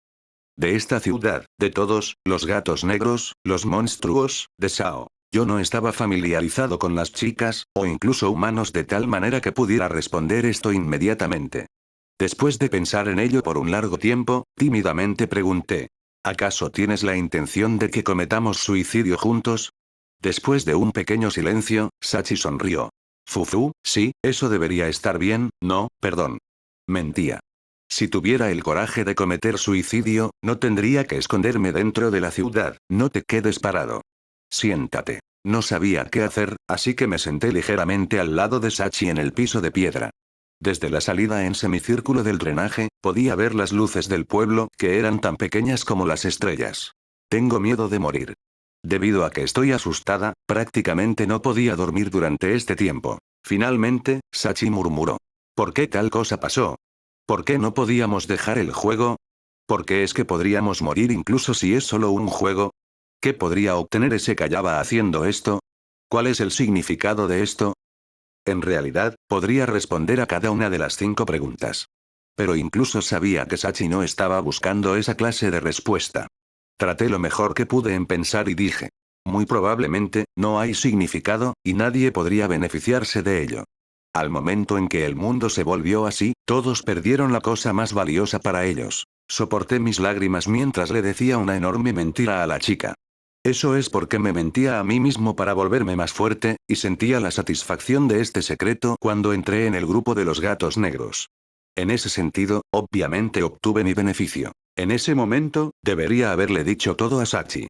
De esta ciudad, de todos, los gatos negros, los monstruos, de Sao. Yo no estaba familiarizado con las chicas, o incluso humanos de tal manera que pudiera responder esto inmediatamente. Después de pensar en ello por un largo tiempo, tímidamente pregunté. ¿Acaso tienes la intención de que cometamos suicidio juntos? Después de un pequeño silencio, Sachi sonrió. Fufu, sí, eso debería estar bien, no, perdón. Mentía. Si tuviera el coraje de cometer suicidio, no tendría que esconderme dentro de la ciudad, no te quedes parado. Siéntate. No sabía qué hacer, así que me senté ligeramente al lado de Sachi en el piso de piedra. Desde la salida en semicírculo del drenaje, podía ver las luces del pueblo, que eran tan pequeñas como las estrellas. Tengo miedo de morir. Debido a que estoy asustada, prácticamente no podía dormir durante este tiempo. Finalmente, Sachi murmuró. ¿Por qué tal cosa pasó? ¿Por qué no podíamos dejar el juego? ¿Por qué es que podríamos morir incluso si es solo un juego? ¿Qué podría obtener ese Kayaba haciendo esto? ¿Cuál es el significado de esto? En realidad, podría responder a cada una de las 5 preguntas. Pero incluso sabía que Sachi no estaba buscando esa clase de respuesta. Traté lo mejor que pude en pensar y dije. Muy probablemente, no hay significado, y nadie podría beneficiarse de ello. Al momento en que el mundo se volvió así, todos perdieron la cosa más valiosa para ellos. Soporté mis lágrimas mientras le decía una enorme mentira a la chica. Eso es porque me mentía a mí mismo para volverme más fuerte, y sentía la satisfacción de este secreto cuando entré en el grupo de los gatos negros. En ese sentido, obviamente obtuve mi beneficio. En ese momento, debería haberle dicho todo a Sachi.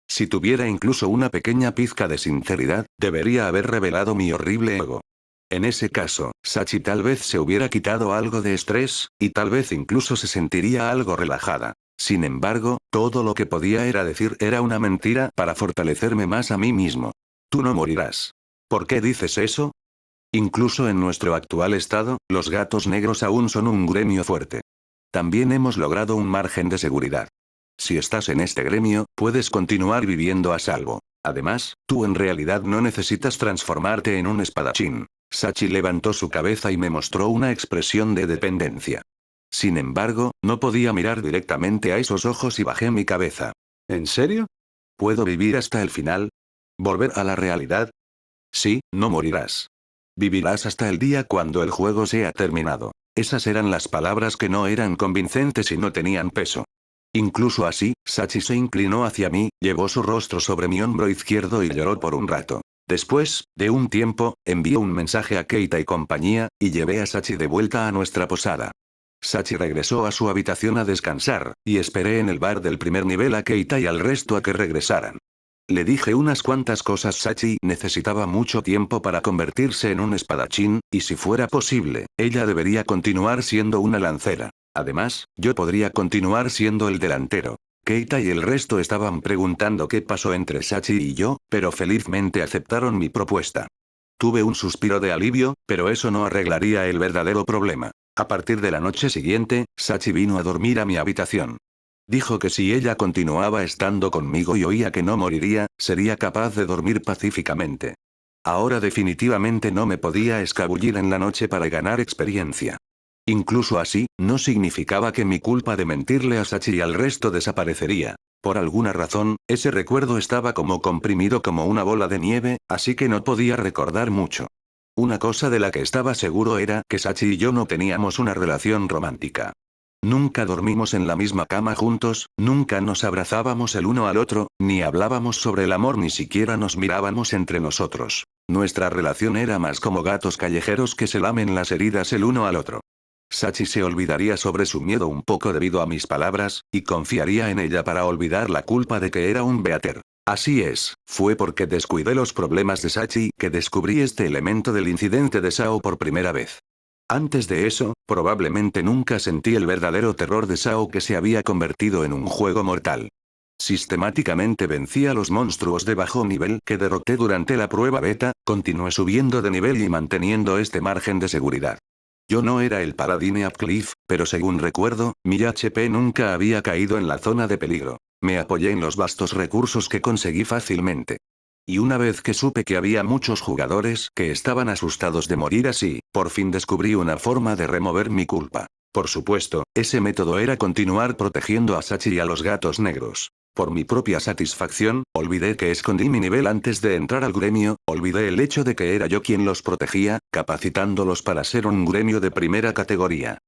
Si tuviera incluso una pequeña pizca de sinceridad, debería haber revelado mi horrible ego. En ese caso, Sachi tal vez se hubiera quitado algo de estrés, y tal vez incluso se sentiría algo relajada. Sin embargo, todo lo que podía era decir era una mentira para fortalecerme más a mí mismo. Tú no morirás. ¿Por qué dices eso? Incluso en nuestro actual estado, los gatos negros aún son un gremio fuerte. También hemos logrado un margen de seguridad. Si estás en este gremio, puedes continuar viviendo a salvo. Además, tú en realidad no necesitas transformarte en un espadachín. Sachi levantó su cabeza y me mostró una expresión de dependencia. Sin embargo, no podía mirar directamente a esos ojos y bajé mi cabeza. ¿En serio? ¿Puedo vivir hasta el final? ¿Volver a la realidad? Sí, no morirás. Vivirás hasta el día cuando el juego sea terminado. Esas eran las palabras que no eran convincentes y no tenían peso. Incluso así, Sachi se inclinó hacia mí, llevó su rostro sobre mi hombro izquierdo y lloró por un rato. Después, de un tiempo, envié un mensaje a Keita y compañía, y llevé a Sachi de vuelta a nuestra posada. Sachi regresó a su habitación a descansar, y esperé en el bar del primer nivel a Keita y al resto a que regresaran. Le dije unas cuantas cosas. Sachi necesitaba mucho tiempo para convertirse en un espadachín, y si fuera posible, ella debería continuar siendo una lancera. Además, yo podría continuar siendo el delantero. Keita y el resto estaban preguntando qué pasó entre Sachi y yo, pero felizmente aceptaron mi propuesta. Tuve un suspiro de alivio, pero eso no arreglaría el verdadero problema. A partir de la noche siguiente, Sachi vino a dormir a mi habitación. Dijo que si ella continuaba estando conmigo y oía que no moriría, sería capaz de dormir pacíficamente. Ahora definitivamente no me podía escabullir en la noche para ganar experiencia. Incluso así, no significaba que mi culpa de mentirle a Sachi y al resto desaparecería. Por alguna razón, ese recuerdo estaba como comprimido como una bola de nieve, así que no podía recordar mucho. Una cosa de la que estaba seguro era que Sachi y yo no teníamos una relación romántica. Nunca dormimos en la misma cama juntos, nunca nos abrazábamos el uno al otro, ni hablábamos sobre el amor, ni siquiera nos mirábamos entre nosotros. Nuestra relación era más como gatos callejeros que se lamen las heridas el uno al otro. Sachi se olvidaría sobre su miedo un poco debido a mis palabras, y confiaría en ella para olvidar la culpa de que era un beater. Así es, fue porque descuidé los problemas de Sachi que descubrí este elemento del incidente de Sao por primera vez. Antes de eso, probablemente nunca sentí el verdadero terror de Sao, que se había convertido en un juego mortal. Sistemáticamente vencí a los monstruos de bajo nivel que derroté durante la prueba beta, continué subiendo de nivel y manteniendo este margen de seguridad. Yo no era el paladín Upcliff, pero según recuerdo, mi HP nunca había caído en la zona de peligro. Me apoyé en los vastos recursos que conseguí fácilmente. Y una vez que supe que había muchos jugadores que estaban asustados de morir así, por fin descubrí una forma de remover mi culpa. Por supuesto, ese método era continuar protegiendo a Sachi y a los gatos negros. Por mi propia satisfacción, olvidé que escondí mi nivel antes de entrar al gremio, olvidé el hecho de que era yo quien los protegía, capacitándolos para ser un gremio de primera categoría.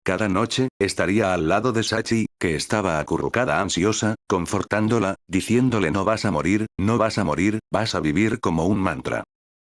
Cada noche, estaría al lado de Sachi, que estaba acurrucada ansiosa, confortándola, diciéndole no vas a morir, vas a vivir, como un mantra.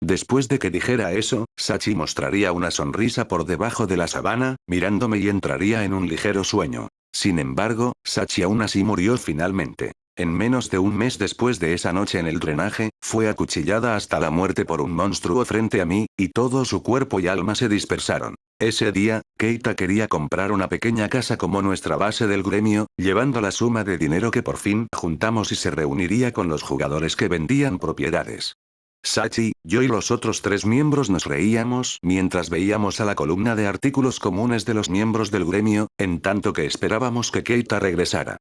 Después de que dijera eso, Sachi mostraría una sonrisa por debajo de la sábana, mirándome y entraría en un ligero sueño. Sin embargo, Sachi aún así murió finalmente. En menos de un mes después de esa noche en el drenaje, fue acuchillada hasta la muerte por un monstruo frente a mí, y todo su cuerpo y alma se dispersaron. Ese día, Keita quería comprar una pequeña casa como nuestra base del gremio, llevando la suma de dinero que por fin juntamos, y se reuniría con los jugadores que vendían propiedades. Sachi, yo y los otros 3 miembros nos reíamos mientras veíamos a la columna de artículos comunes de los miembros del gremio, en tanto que esperábamos que Keita regresara.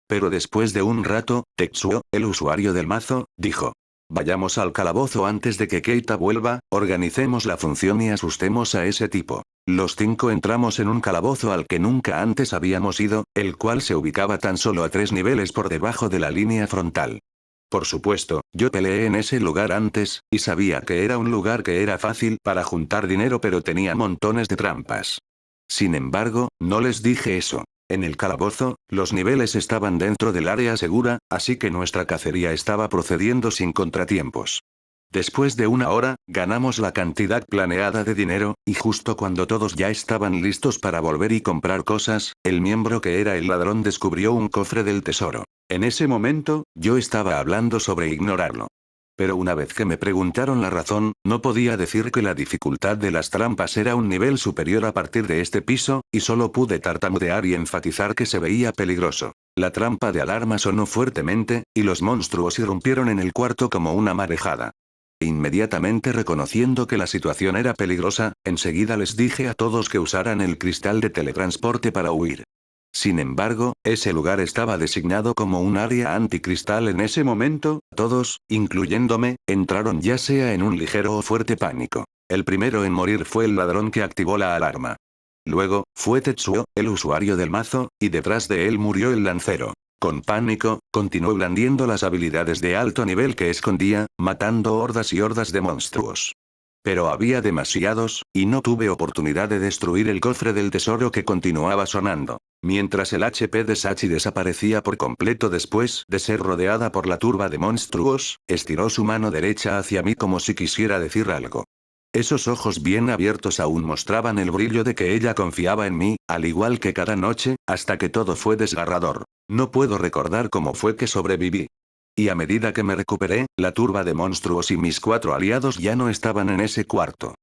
Pero después de un rato, Tetsuo, el usuario del mazo, dijo: vayamos al calabozo antes de que Keita vuelva, organicemos la función y asustemos a ese tipo. Los 5 entramos en un calabozo al que nunca antes habíamos ido, el cual se ubicaba tan solo a 3 niveles por debajo de la línea frontal. Por supuesto, yo peleé en ese lugar antes, y sabía que era un lugar que era fácil para juntar dinero, pero tenía montones de trampas. Sin embargo, no les dije eso. En el calabozo, los niveles estaban dentro del área segura, así que nuestra cacería estaba procediendo sin contratiempos. Después de una hora, ganamos la cantidad planeada de dinero, y justo cuando todos ya estaban listos para volver y comprar cosas, el miembro que era el ladrón descubrió un cofre del tesoro. En ese momento, yo estaba hablando sobre ignorarlo. Pero una vez que me preguntaron la razón, no podía decir que la dificultad de las trampas era un nivel superior a partir de este piso, y solo pude tartamudear y enfatizar que se veía peligroso. La trampa de alarma sonó fuertemente, y los monstruos irrumpieron en el cuarto como una marejada. Inmediatamente reconociendo que la situación era peligrosa, enseguida les dije a todos que usaran el cristal de teletransporte para huir. Sin embargo, ese lugar estaba designado como un área anticristal en ese momento, todos, incluyéndome, entraron ya sea en un ligero o fuerte pánico. El primero en morir fue el ladrón que activó la alarma. Luego, fue Tetsuo, el usuario del mazo, y detrás de él murió el lancero. Con pánico, continuó blandiendo las habilidades de alto nivel que escondía, matando hordas y hordas de monstruos. Pero había demasiados, y no tuve oportunidad de destruir el cofre del tesoro que continuaba sonando. Mientras el HP de Sachi desaparecía por completo después de ser rodeada por la turba de monstruos, estiró su mano derecha hacia mí como si quisiera decir algo. Esos ojos bien abiertos aún mostraban el brillo de que ella confiaba en mí, al igual que cada noche, hasta que todo fue desgarrador. No puedo recordar cómo fue que sobreviví. Y a medida que me recuperé, la turba de monstruos y mis 4 aliados ya no estaban en ese cuarto.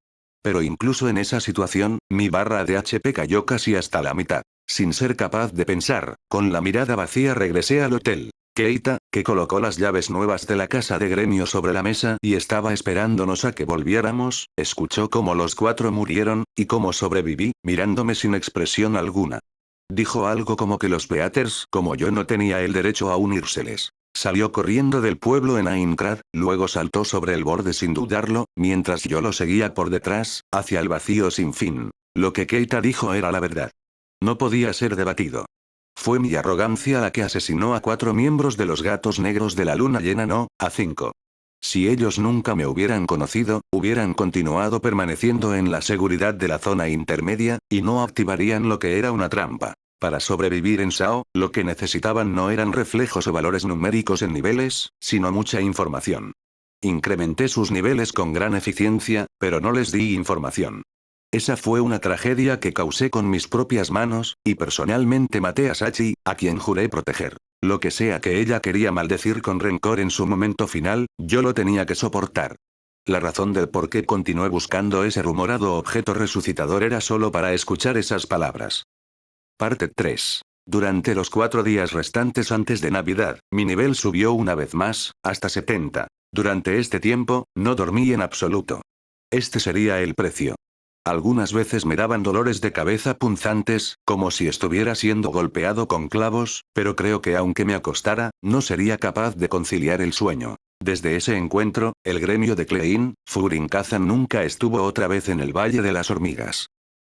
Pero incluso en esa situación, mi barra de HP cayó casi hasta la mitad. Sin ser capaz de pensar, con la mirada vacía regresé al hotel. Keita, que colocó las llaves nuevas de la casa de gremio sobre la mesa y estaba esperándonos a que volviéramos, escuchó cómo los 4 murieron, y cómo sobreviví, mirándome sin expresión alguna. Dijo algo como que los Beaters, como yo, no tenía el derecho a unírseles. Salió corriendo del pueblo en Aincrad, luego saltó sobre el borde sin dudarlo, mientras yo lo seguía por detrás, hacia el vacío sin fin. Lo que Keita dijo era la verdad. No podía ser debatido. Fue mi arrogancia la que asesinó a 4 miembros de los gatos negros de la luna llena, no, a 5. Si ellos nunca me hubieran conocido, hubieran continuado permaneciendo en la seguridad de la zona intermedia, y no activarían lo que era una trampa. Para sobrevivir en Sao, lo que necesitaban no eran reflejos o valores numéricos en niveles, sino mucha información. Incrementé sus niveles con gran eficiencia, pero no les di información. Esa fue una tragedia que causé con mis propias manos, y personalmente maté a Sachi, a quien juré proteger. Lo que sea que ella quería maldecir con rencor en su momento final, yo lo tenía que soportar. La razón del por qué continué buscando ese rumorado objeto resucitador era solo para escuchar esas palabras. Parte 3. Durante los 4 días restantes antes de Navidad, mi nivel subió una vez más, hasta 70. Durante este tiempo, no dormí en absoluto. Este sería el precio. Algunas veces me daban dolores de cabeza punzantes, como si estuviera siendo golpeado con clavos, pero creo que aunque me acostara, no sería capaz de conciliar el sueño. Desde ese encuentro, el gremio de Klein, Furinkazan nunca estuvo otra vez en el Valle de las Hormigas.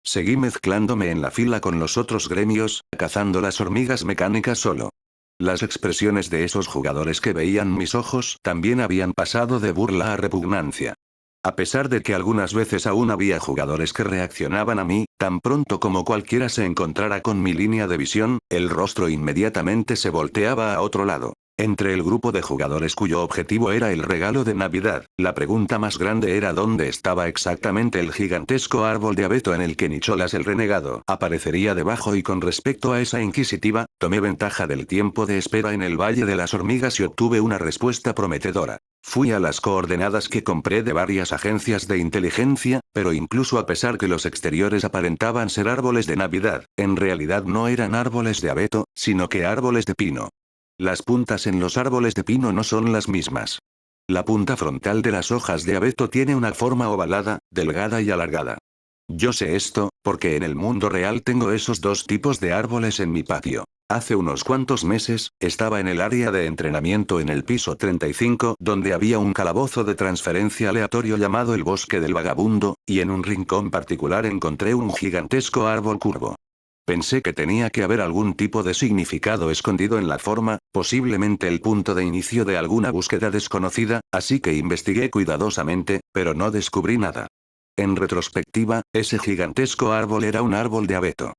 Seguí mezclándome en la fila con los otros gremios, cazando las hormigas mecánicas solo. Las expresiones de esos jugadores que veían mis ojos también habían pasado de burla a repugnancia. A pesar de que algunas veces aún había jugadores que reaccionaban a mí, tan pronto como cualquiera se encontrara con mi línea de visión, el rostro inmediatamente se volteaba a otro lado. Entre el grupo de jugadores cuyo objetivo era el regalo de Navidad, la pregunta más grande era dónde estaba exactamente el gigantesco árbol de abeto en el que Nicholas el renegado aparecería debajo, y con respecto a esa inquisitiva, tomé ventaja del tiempo de espera en el Valle de las Hormigas y obtuve una respuesta prometedora. Fui a las coordenadas que compré de varias agencias de inteligencia, pero incluso a pesar que los exteriores aparentaban ser árboles de Navidad, en realidad no eran árboles de abeto, sino que árboles de pino. Las puntas en los árboles de pino no son las mismas. La punta frontal de las hojas de abeto tiene una forma ovalada, delgada y alargada. Yo sé esto, porque en el mundo real tengo esos 2 tipos de árboles en mi patio. Hace unos cuantos meses, estaba en el área de entrenamiento en el piso 35, donde había un calabozo de transferencia aleatorio llamado el Bosque del Vagabundo, y en un rincón particular encontré un gigantesco árbol curvo. Pensé que tenía que haber algún tipo de significado escondido en la forma, posiblemente el punto de inicio de alguna búsqueda desconocida, así que investigué cuidadosamente, pero no descubrí nada. En retrospectiva, ese gigantesco árbol era un árbol de abeto.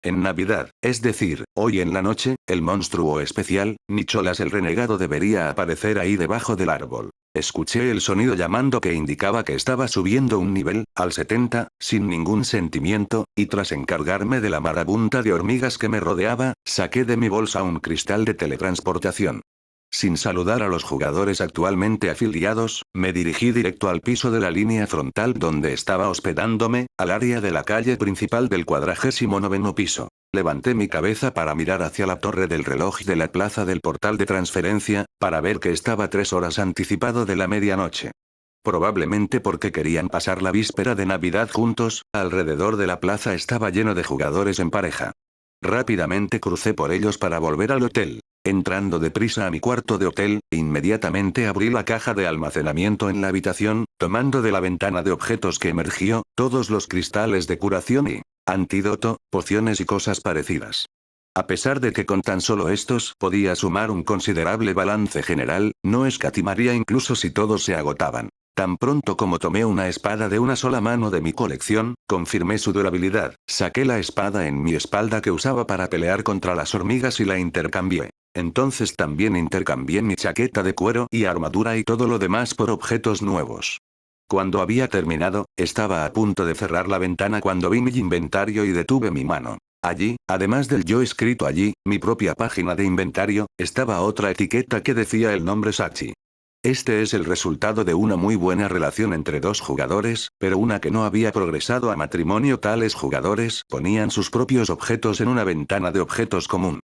En Navidad, es decir, hoy en la noche, el monstruo especial, Nicholas el renegado, debería aparecer ahí debajo del árbol. Escuché el sonido llamando que indicaba que estaba subiendo un nivel, al 70, sin ningún sentimiento, y tras encargarme de la marabunta de hormigas que me rodeaba, saqué de mi bolsa un cristal de teletransportación. Sin saludar a los jugadores actualmente afiliados, me dirigí directo al piso de la línea frontal donde estaba hospedándome, al área de la calle principal del 49º piso. Levanté mi cabeza para mirar hacia la torre del reloj de la plaza del portal de transferencia, para ver que estaba 3 horas anticipado de la medianoche. Probablemente porque querían pasar la víspera de Navidad juntos, alrededor de la plaza estaba lleno de jugadores en pareja. Rápidamente crucé por ellos para volver al hotel. Entrando deprisa a mi cuarto de hotel, inmediatamente abrí la caja de almacenamiento en la habitación, tomando de la ventana de objetos que emergió, todos los cristales de curación y antídoto, pociones y cosas parecidas. A pesar de que con tan solo estos podía sumar un considerable balance general, no escatimaría incluso si todos se agotaban. Tan pronto como tomé una espada de una sola mano de mi colección, confirmé su durabilidad, saqué la espada en mi espalda que usaba para pelear contra las hormigas y la intercambié. Entonces también intercambié mi chaqueta de cuero y armadura y todo lo demás por objetos nuevos. Cuando había terminado, estaba a punto de cerrar la ventana cuando vi mi inventario y detuve mi mano. Allí, además del yo escrito allí, mi propia página de inventario, estaba otra etiqueta que decía el nombre Sachi. Este es el resultado de una muy buena relación entre dos jugadores, pero una que no había progresado a matrimonio. Tales jugadores ponían sus propios objetos en una ventana de objetos común.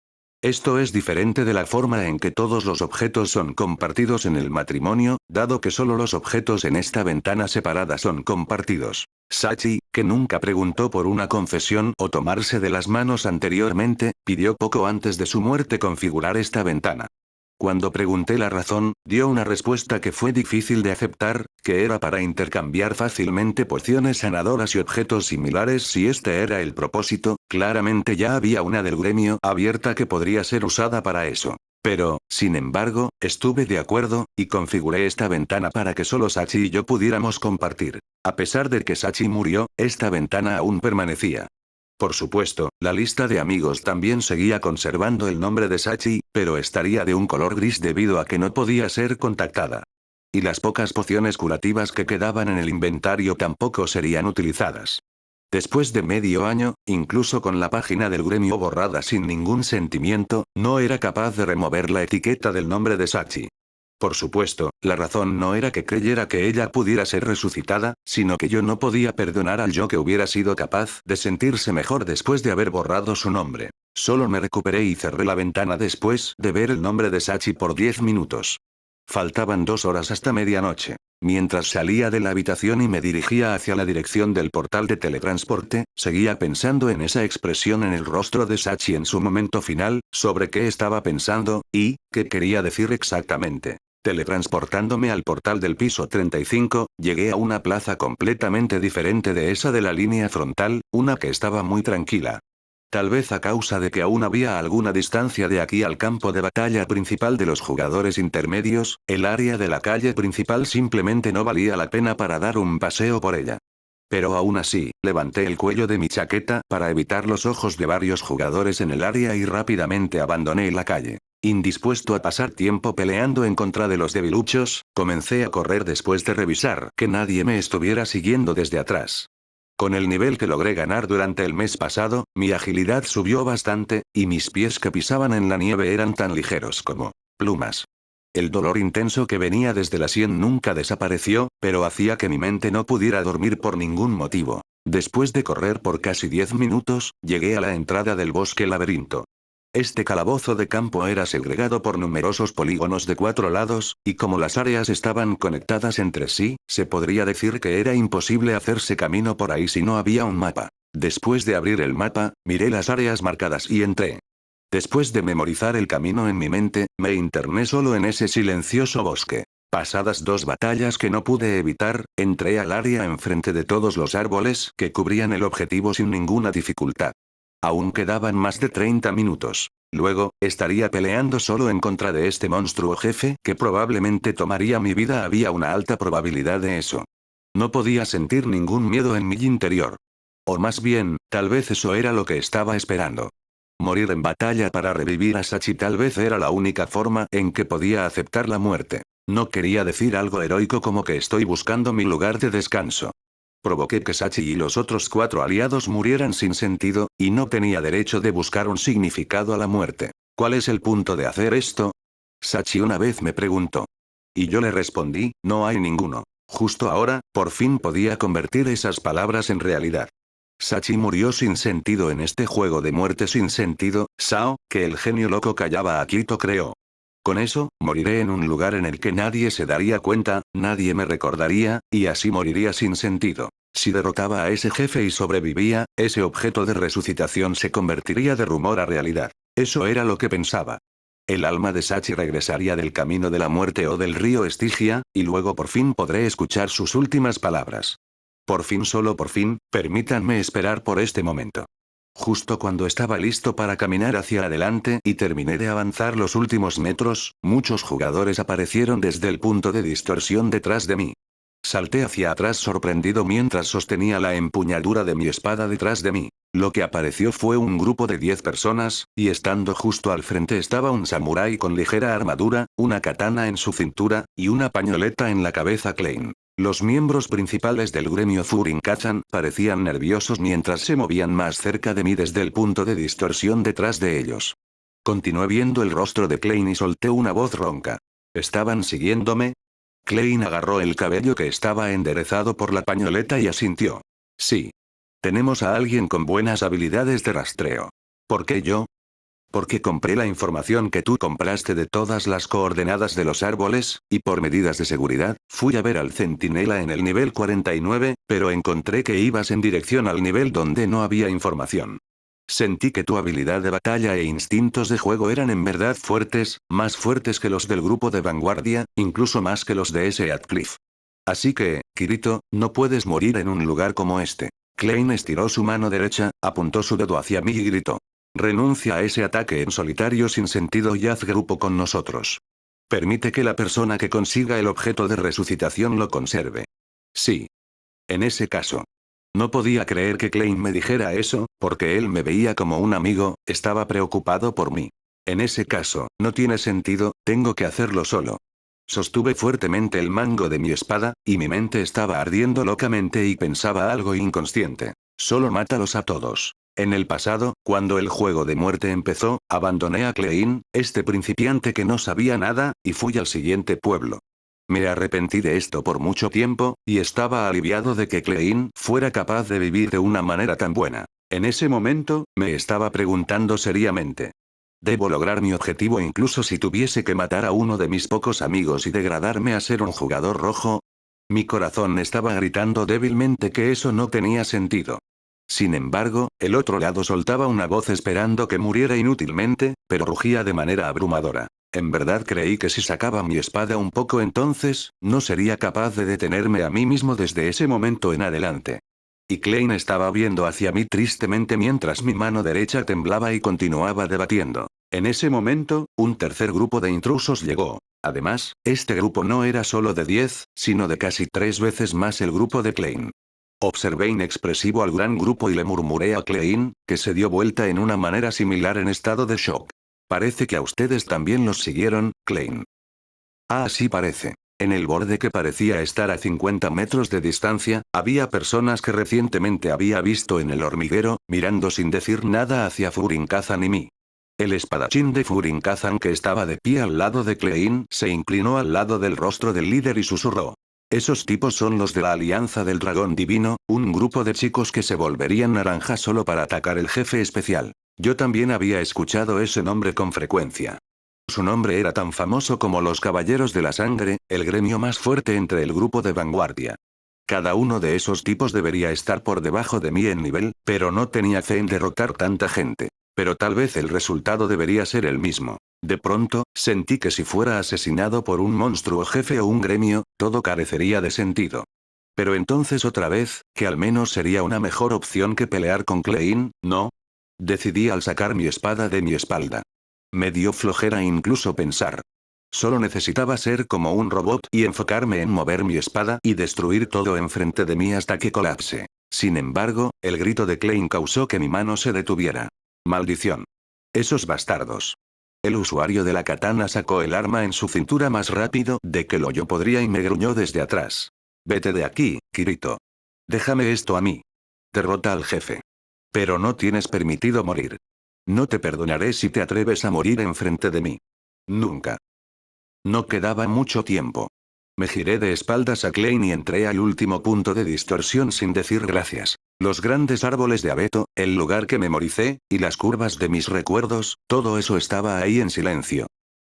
Esto es diferente de la forma en que todos los objetos son compartidos en el matrimonio, dado que solo los objetos en esta ventana separada son compartidos. Sachi, que nunca preguntó por una confesión o tomarse de las manos anteriormente, pidió poco antes de su muerte configurar esta ventana. Cuando pregunté la razón, dio una respuesta que fue difícil de aceptar, que era para intercambiar fácilmente pociones sanadoras y objetos similares. Si este era el propósito, claramente ya había una del gremio abierta que podría ser usada para eso. Pero, sin embargo, estuve de acuerdo, y configuré esta ventana para que solo Sachi y yo pudiéramos compartir. A pesar de que Sachi murió, esta ventana aún permanecía. Por supuesto, la lista de amigos también seguía conservando el nombre de Sachi, pero estaría de un color gris debido a que no podía ser contactada. Y las pocas pociones curativas que quedaban en el inventario tampoco serían utilizadas. Después de medio año, incluso con la página del gremio borrada sin ningún sentimiento, no era capaz de remover la etiqueta del nombre de Sachi. Por supuesto, la razón no era que creyera que ella pudiera ser resucitada, sino que yo no podía perdonar al yo que hubiera sido capaz de sentirse mejor después de haber borrado su nombre. Solo me recuperé y cerré la ventana después de ver el nombre de Sachi por 10 minutos. Faltaban 2 horas hasta medianoche. Mientras salía de la habitación y me dirigía hacia la dirección del portal de teletransporte, seguía pensando en esa expresión en el rostro de Sachi en su momento final, sobre qué estaba pensando, y qué quería decir exactamente. Teletransportándome al portal del piso 35, llegué a una plaza completamente diferente de esa de la línea frontal, una que estaba muy tranquila. Tal vez a causa de que aún había alguna distancia de aquí al campo de batalla principal de los jugadores intermedios, el área de la calle principal simplemente no valía la pena para dar un paseo por ella. Pero aún así, levanté el cuello de mi chaqueta para evitar los ojos de varios jugadores en el área y rápidamente abandoné la calle. Indispuesto a pasar tiempo peleando en contra de los debiluchos, comencé a correr después de revisar que nadie me estuviera siguiendo desde atrás. Con el nivel que logré ganar durante el mes pasado, mi agilidad subió bastante, y mis pies que pisaban en la nieve eran tan ligeros como plumas. El dolor intenso que venía desde la sien nunca desapareció, pero hacía que mi mente no pudiera dormir por ningún motivo. Después de correr por casi 10 minutos, llegué a la entrada del bosque laberinto. Este calabozo de campo era segregado por numerosos polígonos de 4 lados, y como las áreas estaban conectadas entre sí, se podría decir que era imposible hacerse camino por ahí si no había un mapa. Después de abrir el mapa, miré las áreas marcadas y entré. Después de memorizar el camino en mi mente, me interné solo en ese silencioso bosque. Pasadas 2 batallas que no pude evitar, entré al área enfrente de todos los árboles que cubrían el objetivo sin ninguna dificultad. Aún quedaban más de 30 minutos. Luego, estaría peleando solo en contra de este monstruo jefe que probablemente tomaría mi vida. Había una alta probabilidad de eso. No podía sentir ningún miedo en mi interior. O más bien, tal vez eso era lo que estaba esperando. Morir en batalla para revivir a Sachi tal vez era la única forma en que podía aceptar la muerte. No quería decir algo heroico como que estoy buscando mi lugar de descanso. Provoqué que Sachi y los otros 4 aliados murieran sin sentido, y no tenía derecho de buscar un significado a la muerte. ¿Cuál es el punto de hacer esto? Sachi una vez me preguntó. Y yo le respondí, no hay ninguno. Justo ahora, por fin podía convertir esas palabras en realidad. Sachi murió sin sentido en este juego de muerte sin sentido, Sao, que el genio loco callaba a Kirito creó. Con eso, moriré en un lugar en el que nadie se daría cuenta, nadie me recordaría, y así moriría sin sentido. Si derrotaba a ese jefe y sobrevivía, ese objeto de resucitación se convertiría de rumor a realidad. Eso era lo que pensaba. El alma de Sachi regresaría del camino de la muerte o del río Estigia, y luego por fin podré escuchar sus últimas palabras. Por fin, solo por fin, permítanme esperar por este momento. Justo cuando estaba listo para caminar hacia adelante y terminé de avanzar los últimos metros, muchos jugadores aparecieron desde el punto de distorsión detrás de mí. Salté hacia atrás sorprendido mientras sostenía la empuñadura de mi espada detrás de mí. Lo que apareció fue un grupo de 10 personas, y estando justo al frente estaba un samurái con ligera armadura, una katana en su cintura, y una pañoleta en la cabeza Klein. Los miembros principales del gremio Furin-Kazan parecían nerviosos mientras se movían más cerca de mí desde el punto de distorsión detrás de ellos. Continué viendo el rostro de Klein y solté una voz ronca. ¿Estaban siguiéndome? Klein agarró el cabello que estaba enderezado por la pañoleta y asintió. Sí. Tenemos a alguien con buenas habilidades de rastreo. ¿Por qué yo? Porque compré la información que tú compraste de todas las coordenadas de los árboles, y por medidas de seguridad, fui a ver al centinela en el nivel 49, pero encontré que ibas en dirección al nivel donde no había información. Sentí que tu habilidad de batalla e instintos de juego eran en verdad fuertes, más fuertes que los del grupo de vanguardia, incluso más que los de ese Atcliffe. Así que, Kirito, no puedes morir en un lugar como este. Klein estiró su mano derecha, apuntó su dedo hacia mí y gritó. Renuncia a ese ataque en solitario sin sentido y haz grupo con nosotros. Permite que la persona que consiga el objeto de resucitación lo conserve. Sí. En ese caso. No podía creer que Klein me dijera eso, porque él me veía como un amigo, estaba preocupado por mí. En ese caso, no tiene sentido, tengo que hacerlo solo. Sostuve fuertemente el mango de mi espada, y mi mente estaba ardiendo locamente y pensaba algo inconsciente. Solo mátalos a todos. En el pasado, cuando el juego de muerte empezó, abandoné a Klein, este principiante que no sabía nada, y fui al siguiente pueblo. Me arrepentí de esto por mucho tiempo, y estaba aliviado de que Klein fuera capaz de vivir de una manera tan buena. En ese momento, me estaba preguntando seriamente. ¿Debo lograr mi objetivo incluso si tuviese que matar a uno de mis pocos amigos y degradarme a ser un jugador rojo? Mi corazón estaba gritando débilmente que eso no tenía sentido. Sin embargo, el otro lado soltaba una voz esperando que muriera inútilmente, pero rugía de manera abrumadora. En verdad creí que si sacaba mi espada un poco entonces, no sería capaz de detenerme a mí mismo desde ese momento en adelante. Y Klein estaba viendo hacia mí tristemente mientras mi mano derecha temblaba y continuaba debatiendo. En ese momento, un tercer grupo de intrusos llegó. Además, este grupo no era solo de 10, sino de casi 3 veces más el grupo de Klein. Observé inexpresivo al gran grupo y le murmuré a Klein, que se dio vuelta en una manera similar en estado de shock. Parece que a ustedes también los siguieron, Klein. Ah, sí parece. En el borde que parecía estar a 50 metros de distancia, había personas que recientemente había visto en el hormiguero, mirando sin decir nada hacia Furin-Kazan y mí. El espadachín de Furin-Kazan que estaba de pie al lado de Klein se inclinó al lado del rostro del líder y susurró. Esos tipos son los de la Alianza del Dragón Divino, un grupo de chicos que se volverían naranjas solo para atacar el jefe especial. Yo también había escuchado ese nombre con frecuencia. Su nombre era tan famoso como los Caballeros de la Sangre, el gremio más fuerte entre el grupo de vanguardia. Cada uno de esos tipos debería estar por debajo de mí en nivel, pero no tenía fe en derrotar tanta gente. Pero tal vez el resultado debería ser el mismo. De pronto, sentí que si fuera asesinado por un monstruo jefe o un gremio, todo carecería de sentido. Pero entonces otra vez, que al menos sería una mejor opción que pelear con Klein, ¿no? Decidí al sacar mi espada de mi espalda. Me dio flojera incluso pensar. Solo necesitaba ser como un robot y enfocarme en mover mi espada y destruir todo enfrente de mí hasta que colapse. Sin embargo, el grito de Klein causó que mi mano se detuviera. Maldición. Esos bastardos. El usuario de la katana sacó el arma en su cintura más rápido de que lo yo podría y me gruñó desde atrás. Vete de aquí, Kirito. Déjame esto a mí. Derrota al jefe. Pero no tienes permitido morir. No te perdonaré si te atreves a morir enfrente de mí. Nunca. No quedaba mucho tiempo. Me giré de espaldas a Klein y entré al último punto de distorsión sin decir gracias. Los grandes árboles de abeto, el lugar que memoricé, y las curvas de mis recuerdos, todo eso estaba ahí en silencio.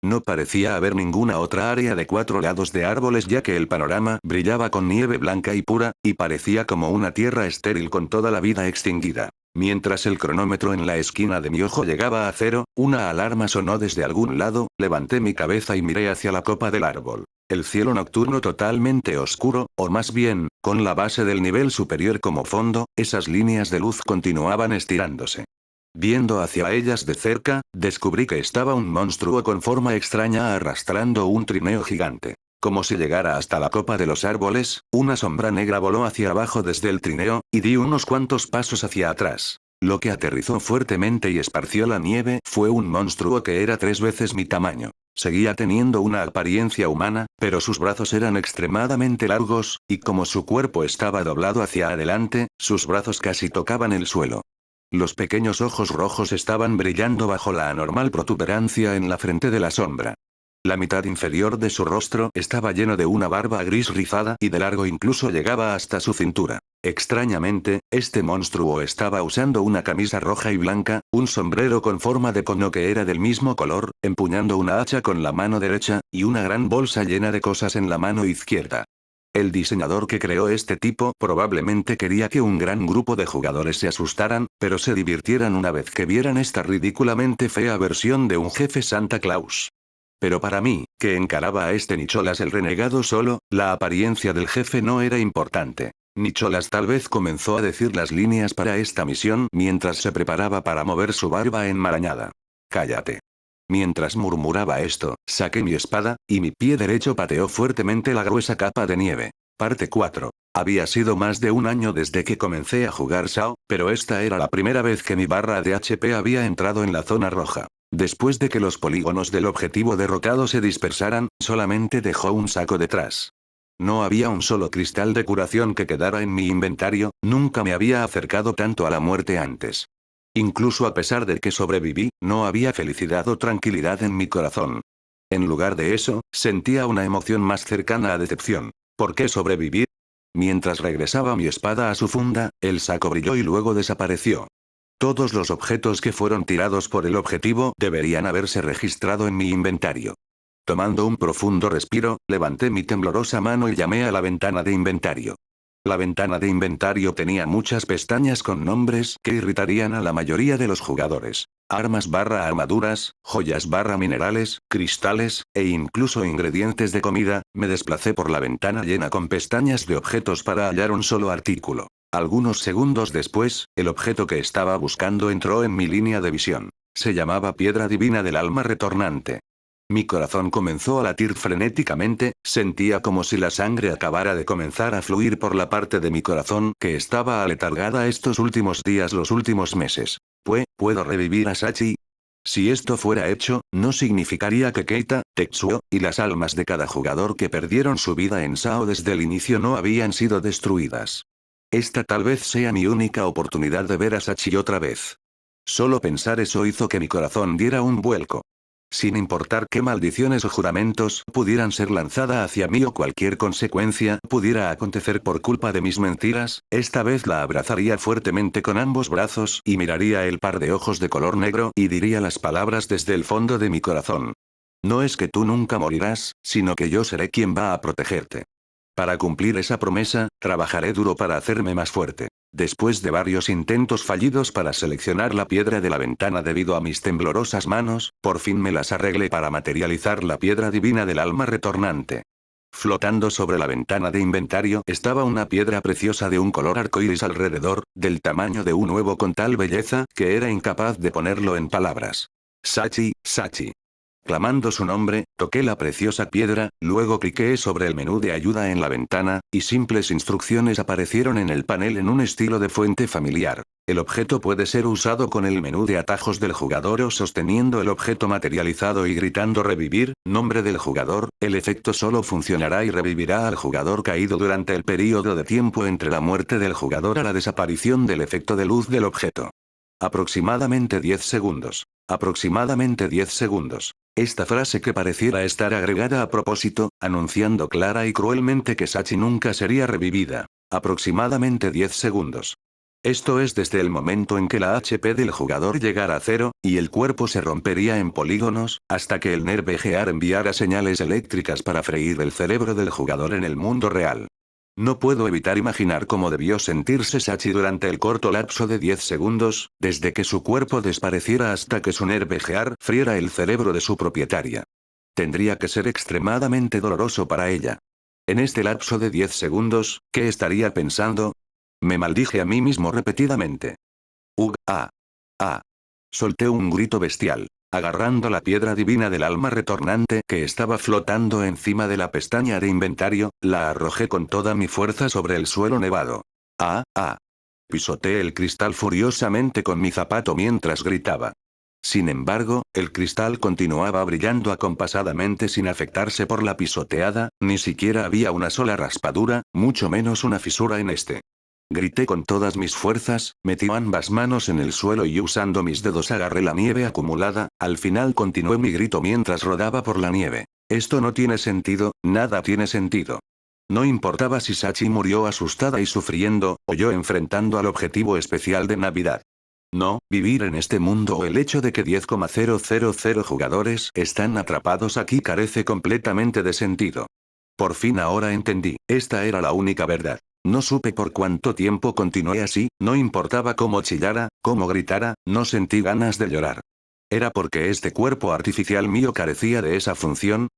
No parecía haber ninguna otra área de 4 lados de árboles ya que el panorama brillaba con nieve blanca y pura, y parecía como una tierra estéril con toda la vida extinguida. Mientras el cronómetro en la esquina de mi ojo llegaba a 0, una alarma sonó desde algún lado, levanté mi cabeza y miré hacia la copa del árbol. El cielo nocturno totalmente oscuro, o más bien, con la base del nivel superior como fondo, esas líneas de luz continuaban estirándose. Viendo hacia ellas de cerca, descubrí que estaba un monstruo con forma extraña arrastrando un trineo gigante. Como si llegara hasta la copa de los árboles, una sombra negra voló hacia abajo desde el trineo, y di unos cuantos pasos hacia atrás. Lo que aterrizó fuertemente y esparció la nieve fue un monstruo que era 3 veces mi tamaño. Seguía teniendo una apariencia humana, pero sus brazos eran extremadamente largos, y como su cuerpo estaba doblado hacia adelante, sus brazos casi tocaban el suelo. Los pequeños ojos rojos estaban brillando bajo la anormal protuberancia en la frente de la sombra. La mitad inferior de su rostro estaba lleno de una barba gris rizada y de largo incluso llegaba hasta su cintura. Extrañamente, este monstruo estaba usando una camisa roja y blanca, un sombrero con forma de cono que era del mismo color, empuñando una hacha con la mano derecha, y una gran bolsa llena de cosas en la mano izquierda. El diseñador que creó este tipo probablemente quería que un gran grupo de jugadores se asustaran, pero se divirtieran una vez que vieran esta ridículamente fea versión de un jefe Santa Claus. Pero para mí, que encaraba a este Nicholas el renegado solo, la apariencia del jefe no era importante. Nicholas tal vez comenzó a decir las líneas para esta misión mientras se preparaba para mover su barba enmarañada. Cállate. Mientras murmuraba esto, saqué mi espada, y mi pie derecho pateó fuertemente la gruesa capa de nieve. Parte 4. Había sido más de un año desde que comencé a jugar SAO, pero esta era la primera vez que mi barra de HP había entrado en la zona roja. Después de que los polígonos del objetivo derrotado se dispersaran, solamente dejó un saco detrás. No había un solo cristal de curación que quedara en mi inventario, nunca me había acercado tanto a la muerte antes. Incluso a pesar de que sobreviví, no había felicidad o tranquilidad en mi corazón. En lugar de eso, sentía una emoción más cercana a decepción. ¿Por qué sobrevivir? Mientras regresaba mi espada a su funda, el saco brilló y luego desapareció. Todos los objetos que fueron tirados por el objetivo deberían haberse registrado en mi inventario. Tomando un profundo respiro, levanté mi temblorosa mano y llamé a la ventana de inventario. La ventana de inventario tenía muchas pestañas con nombres que irritarían a la mayoría de los jugadores. Armas/armaduras, joyas/minerales, cristales, e incluso ingredientes de comida. Me desplacé por la ventana llena con pestañas de objetos para hallar un solo artículo. Algunos segundos después, el objeto que estaba buscando entró en mi línea de visión. Se llamaba Piedra Divina del Alma Retornante. Mi corazón comenzó a latir frenéticamente, sentía como si la sangre acabara de comenzar a fluir por la parte de mi corazón que estaba aletargada estos últimos días, los últimos meses. ¿Puedo revivir a Sachi? Si esto fuera hecho, no significaría que Keita, Tetsuo, y las almas de cada jugador que perdieron su vida en SAO desde el inicio no habían sido destruidas. Esta tal vez sea mi única oportunidad de ver a Sachi otra vez. Solo pensar eso hizo que mi corazón diera un vuelco. Sin importar qué maldiciones o juramentos pudieran ser lanzada hacia mí o cualquier consecuencia pudiera acontecer por culpa de mis mentiras, esta vez la abrazaría fuertemente con ambos brazos y miraría el par de ojos de color negro y diría las palabras desde el fondo de mi corazón. No es que tú nunca morirás, sino que yo seré quien va a protegerte. Para cumplir esa promesa, trabajaré duro para hacerme más fuerte. Después de varios intentos fallidos para seleccionar la piedra de la ventana debido a mis temblorosas manos, por fin me las arreglé para materializar la piedra divina del alma retornante. Flotando sobre la ventana de inventario estaba una piedra preciosa de un color arcoíris alrededor, del tamaño de un huevo con tal belleza que era incapaz de ponerlo en palabras. Sachi, Sachi. Clamando su nombre, toqué la preciosa piedra, luego cliqué sobre el menú de ayuda en la ventana, y simples instrucciones aparecieron en el panel en un estilo de fuente familiar. El objeto puede ser usado con el menú de atajos del jugador o sosteniendo el objeto materializado y gritando revivir, nombre del jugador. El efecto solo funcionará y revivirá al jugador caído durante el período de tiempo entre la muerte del jugador a la desaparición del efecto de luz del objeto. Aproximadamente 10 segundos. Aproximadamente 10 segundos. Esta frase que pareciera estar agregada a propósito, anunciando clara y cruelmente que Sachi nunca sería revivida. Aproximadamente 10 segundos. Esto es desde el momento en que la HP del jugador llegara a 0, y el cuerpo se rompería en polígonos, hasta que el Nerve Gear enviara señales eléctricas para freír el cerebro del jugador en el mundo real. No puedo evitar imaginar cómo debió sentirse Sachi durante el corto lapso de 10 segundos, desde que su cuerpo desapareciera hasta que su Nerve Gear friera el cerebro de su propietaria. Tendría que ser extremadamente doloroso para ella. En este lapso de 10 segundos, ¿qué estaría pensando? Me maldije a mí mismo repetidamente. Solté un grito bestial. Agarrando la piedra divina del alma retornante que estaba flotando encima de la pestaña de inventario, la arrojé con toda mi fuerza sobre el suelo nevado. Pisoteé el cristal furiosamente con mi zapato mientras gritaba. Sin embargo, el cristal continuaba brillando acompasadamente sin afectarse por la pisoteada, ni siquiera había una sola raspadura, mucho menos una fisura en este. Grité con todas mis fuerzas, metí ambas manos en el suelo y usando mis dedos agarré la nieve acumulada. Al final continué mi grito mientras rodaba por la nieve. Esto no tiene sentido, nada tiene sentido. No importaba si Sachi murió asustada y sufriendo, o yo enfrentando al objetivo especial de Navidad. No, vivir en este mundo o el hecho de que 10,000 jugadores están atrapados aquí carece completamente de sentido. Por fin ahora entendí, esta era la única verdad. No supe por cuánto tiempo continué así, no importaba cómo chillara, cómo gritara, no sentí ganas de llorar. ¿Era porque este cuerpo artificial mío carecía de esa función?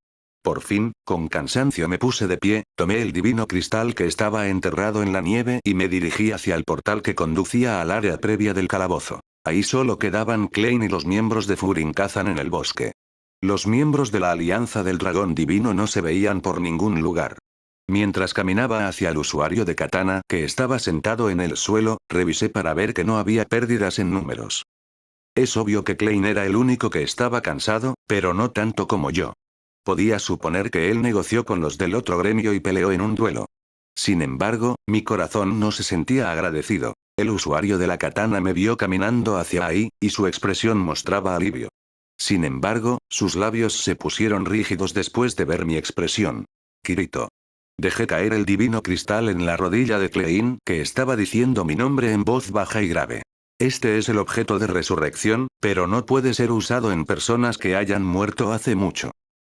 Por fin, con cansancio me puse de pie, tomé el divino cristal que estaba enterrado en la nieve y me dirigí hacia el portal que conducía al área previa del calabozo. Ahí solo quedaban Klein y los miembros de Furin Kazan en el bosque. Los miembros de la Alianza del Dragón Divino no se veían por ningún lugar. Mientras caminaba hacia el usuario de katana que estaba sentado en el suelo, revisé para ver que no había pérdidas en números. Es obvio que Klein era el único que estaba cansado, pero no tanto como yo. Podía suponer que él negoció con los del otro gremio y peleó en un duelo. Sin embargo, mi corazón no se sentía agradecido. El usuario de la katana me vio caminando hacia ahí, y su expresión mostraba alivio. Sin embargo, sus labios se pusieron rígidos después de ver mi expresión. Kirito. Dejé caer el divino cristal en la rodilla de Klein, que estaba diciendo mi nombre en voz baja y grave. Este es el objeto de resurrección, pero no puede ser usado en personas que hayan muerto hace mucho.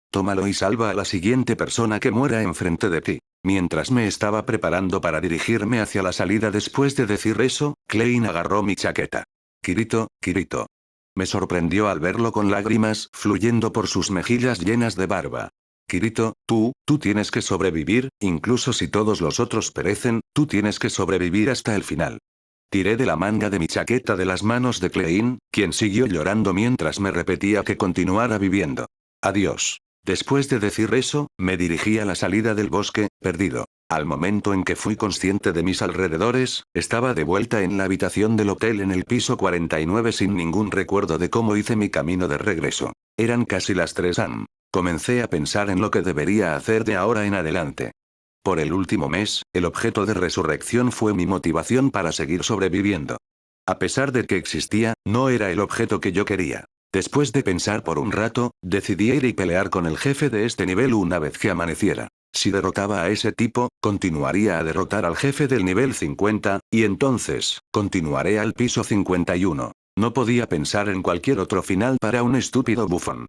Tómalo y salva a la siguiente persona que muera enfrente de ti. Mientras me estaba preparando para dirigirme hacia la salida después de decir eso, Klein agarró mi chaqueta. Kirito. Me sorprendió al verlo con lágrimas fluyendo por sus mejillas llenas de barba. Kirito, tú tienes que sobrevivir, incluso si todos los otros perecen, tú tienes que sobrevivir hasta el final. Tiré de la manga de mi chaqueta de las manos de Klein, quien siguió llorando mientras me repetía que continuara viviendo. Adiós. Después de decir eso, me dirigí a la salida del bosque, perdido. Al momento en que fui consciente de mis alrededores, estaba de vuelta en la habitación del hotel en el piso 49 sin ningún recuerdo de cómo hice mi camino de regreso. Eran casi las 3 am. Comencé a pensar en lo que debería hacer de ahora en adelante. Por el último mes, el objeto de resurrección fue mi motivación para seguir sobreviviendo. A pesar de que existía, no era el objeto que yo quería. Después de pensar por un rato, decidí ir y pelear con el jefe de este nivel una vez que amaneciera. Si derrotaba a ese tipo, continuaría a derrotar al jefe del nivel 50, y entonces, continuaré al piso 51. No podía pensar en cualquier otro final para un estúpido bufón.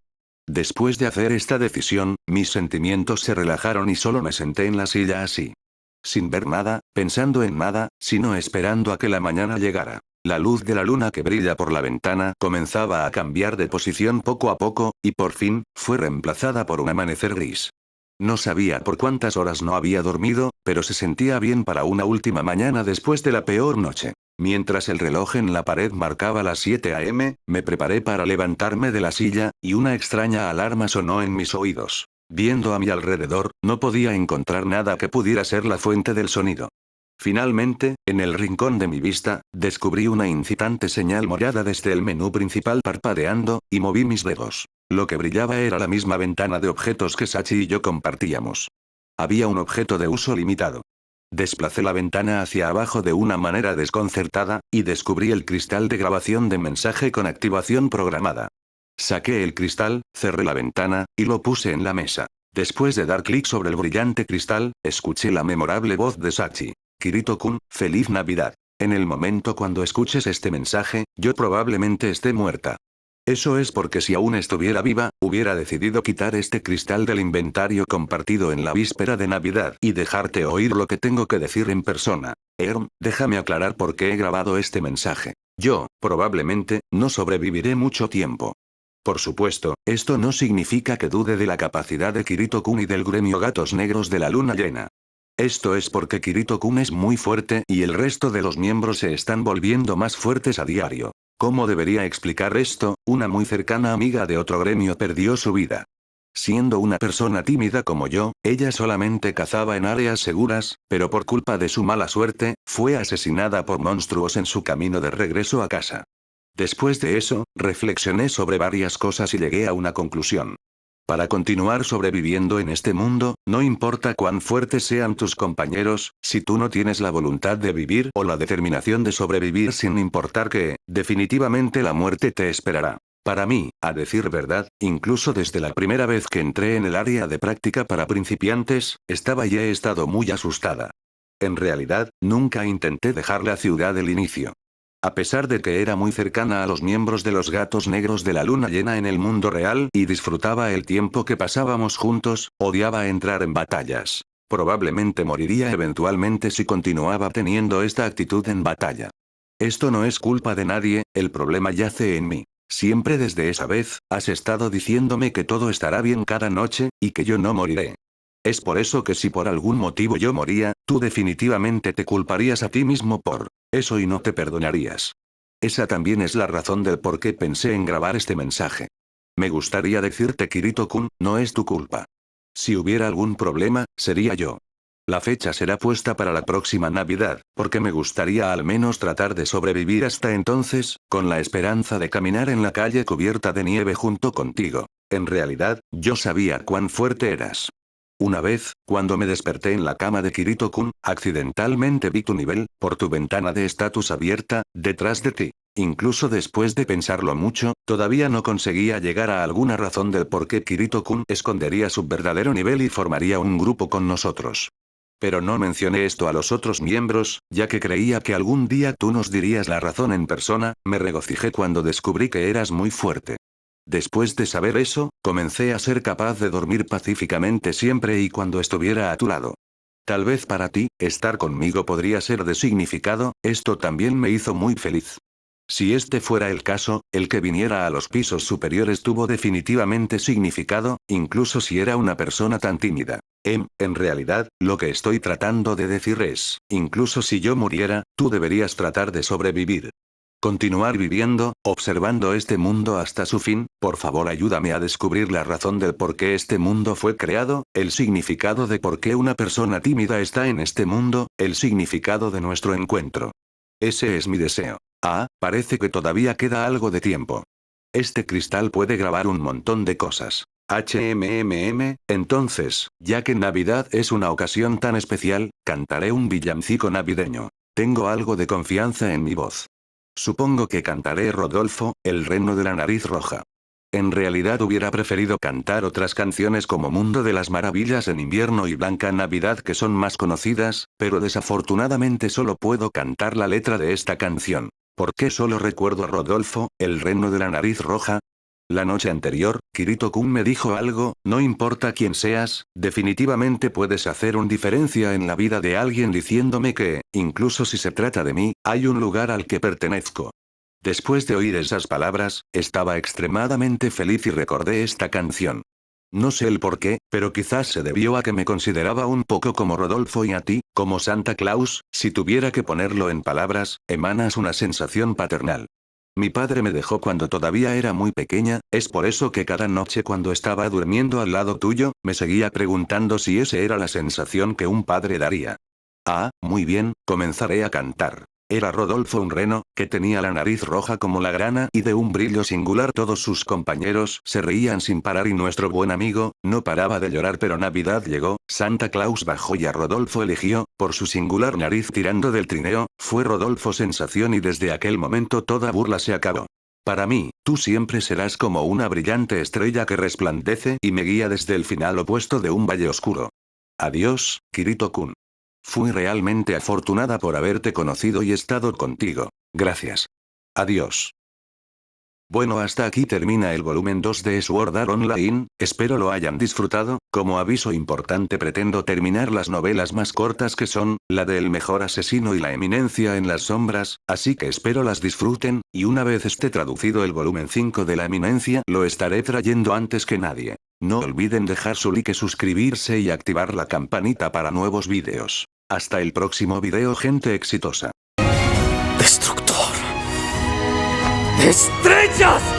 Después de hacer esta decisión, mis sentimientos se relajaron y solo me senté en la silla así. Sin ver nada, pensando en nada, sino esperando a que la mañana llegara. La luz de la luna que brilla por la ventana comenzaba a cambiar de posición poco a poco, y por fin, fue reemplazada por un amanecer gris. No sabía por cuántas horas no había dormido, pero se sentía bien para una última mañana después de la peor noche. Mientras el reloj en la pared marcaba las 7 a.m., me preparé para levantarme de la silla, y una extraña alarma sonó en mis oídos. Viendo a mi alrededor, no podía encontrar nada que pudiera ser la fuente del sonido. Finalmente, en el rincón de mi vista, descubrí una incitante señal morada desde el menú principal parpadeando, y moví mis dedos. Lo que brillaba era la misma ventana de objetos que Sachi y yo compartíamos. Había un objeto de uso limitado. Desplacé la ventana hacia abajo de una manera desconcertada, y descubrí el cristal de grabación de mensaje con activación programada. Saqué el cristal, cerré la ventana, y lo puse en la mesa. Después de dar clic sobre el brillante cristal, escuché la memorable voz de Sachi. Kirito-kun, feliz Navidad. En el momento cuando escuches este mensaje, yo probablemente esté muerta. Eso es porque si aún estuviera viva, hubiera decidido quitar este cristal del inventario compartido en la víspera de Navidad y dejarte oír lo que tengo que decir en persona. Déjame aclarar por qué he grabado este mensaje. Yo, probablemente, no sobreviviré mucho tiempo. Por supuesto, esto no significa que dude de la capacidad de Kirito-kun y del gremio Gatos Negros de la Luna Llena. Esto es porque Kirito-kun es muy fuerte y el resto de los miembros se están volviendo más fuertes a diario. ¿Cómo debería explicar esto? Una muy cercana amiga de otro gremio perdió su vida. Siendo una persona tímida como yo, ella solamente cazaba en áreas seguras, pero por culpa de su mala suerte, fue asesinada por monstruos en su camino de regreso a casa. Después de eso, reflexioné sobre varias cosas y llegué a una conclusión. Para continuar sobreviviendo en este mundo, no importa cuán fuertes sean tus compañeros, si tú no tienes la voluntad de vivir o la determinación de sobrevivir sin importar qué, definitivamente la muerte te esperará. Para mí, a decir verdad, incluso desde la primera vez que entré en el área de práctica para principiantes, estaba y he estado muy asustada. En realidad, nunca intenté dejar la ciudad del inicio. A pesar de que era muy cercana a los miembros de los Gatos Negros de la Luna Llena en el mundo real y disfrutaba el tiempo que pasábamos juntos, odiaba entrar en batallas. Probablemente moriría eventualmente si continuaba teniendo esta actitud en batalla. Esto no es culpa de nadie, el problema yace en mí. Siempre desde esa vez, has estado diciéndome que todo estará bien cada noche, y que yo no moriré. Es por eso que si por algún motivo yo moría, tú definitivamente te culparías a ti mismo por eso y no te perdonarías. Esa también es la razón del por qué pensé en grabar este mensaje. Me gustaría decirte Kirito-kun, no es tu culpa. Si hubiera algún problema, sería yo. La fecha será puesta para la próxima Navidad, porque me gustaría al menos tratar de sobrevivir hasta entonces, con la esperanza de caminar en la calle cubierta de nieve junto contigo. En realidad, yo sabía cuán fuerte eras. Una vez, cuando me desperté en la cama de Kirito-kun, accidentalmente vi tu nivel, por tu ventana de estatus abierta, detrás de ti. Incluso después de pensarlo mucho, todavía no conseguía llegar a alguna razón del por qué Kirito-kun escondería su verdadero nivel y formaría un grupo con nosotros. Pero no mencioné esto a los otros miembros, ya que creía que algún día tú nos dirías la razón en persona. Me regocijé cuando descubrí que eras muy fuerte. Después de saber eso, comencé a ser capaz de dormir pacíficamente siempre y cuando estuviera a tu lado. Tal vez para ti, estar conmigo podría ser de significado, esto también me hizo muy feliz. Si este fuera el caso, el que viniera a los pisos superiores tuvo definitivamente significado, incluso si era una persona tan tímida. En realidad, lo que estoy tratando de decir es, incluso si yo muriera, tú deberías tratar de sobrevivir. Continuar viviendo, observando este mundo hasta su fin. Por favor ayúdame a descubrir la razón del por qué este mundo fue creado, el significado de por qué una persona tímida está en este mundo, el significado de nuestro encuentro. Ese es mi deseo. Parece que todavía queda algo de tiempo. Este cristal puede grabar un montón de cosas. Entonces, ya que Navidad es una ocasión tan especial, cantaré un villancico navideño. Tengo algo de confianza en mi voz. Supongo que cantaré Rodolfo, el reno de la nariz roja. En realidad hubiera preferido cantar otras canciones como Mundo de las Maravillas en invierno y Blanca Navidad que son más conocidas, pero desafortunadamente solo puedo cantar la letra de esta canción. ¿Por qué solo recuerdo a Rodolfo, el reno de la nariz roja? La noche anterior, Kirito-kun me dijo algo, no importa quién seas, definitivamente puedes hacer una diferencia en la vida de alguien diciéndome que, incluso si se trata de mí, hay un lugar al que pertenezco. Después de oír esas palabras, estaba extremadamente feliz y recordé esta canción. No sé el por qué, pero quizás se debió a que me consideraba un poco como Rodolfo y a ti, como Santa Claus, si tuviera que ponerlo en palabras, emanas una sensación paternal. Mi padre me dejó cuando todavía era muy pequeña, es por eso que cada noche cuando estaba durmiendo al lado tuyo, me seguía preguntando si esa era la sensación que un padre daría. Ah, muy bien, comenzaré a cantar. Era Rodolfo un reno, que tenía la nariz roja como la grana y de un brillo singular. Todos sus compañeros se reían sin parar y nuestro buen amigo, no paraba de llorar. Pero Navidad llegó, Santa Claus bajó y a Rodolfo eligió, por su singular nariz tirando del trineo, fue Rodolfo sensación y desde aquel momento toda burla se acabó. Para mí, tú siempre serás como una brillante estrella que resplandece y me guía desde el final opuesto de un valle oscuro. Adiós, Kirito-kun. Fui realmente afortunada por haberte conocido y estado contigo. Gracias. Adiós. Bueno, hasta aquí termina el volumen 2 de Sword Art Online, espero lo hayan disfrutado. Como aviso importante, pretendo terminar las novelas más cortas, que son, la de El mejor asesino y La eminencia en las sombras, así que espero las disfruten, y una vez esté traducido el volumen 5 de La eminencia, lo estaré trayendo antes que nadie. No olviden dejar su like, suscribirse y activar la campanita para nuevos vídeos. Hasta el próximo video, gente exitosa. Destructor. ¡Estrellas!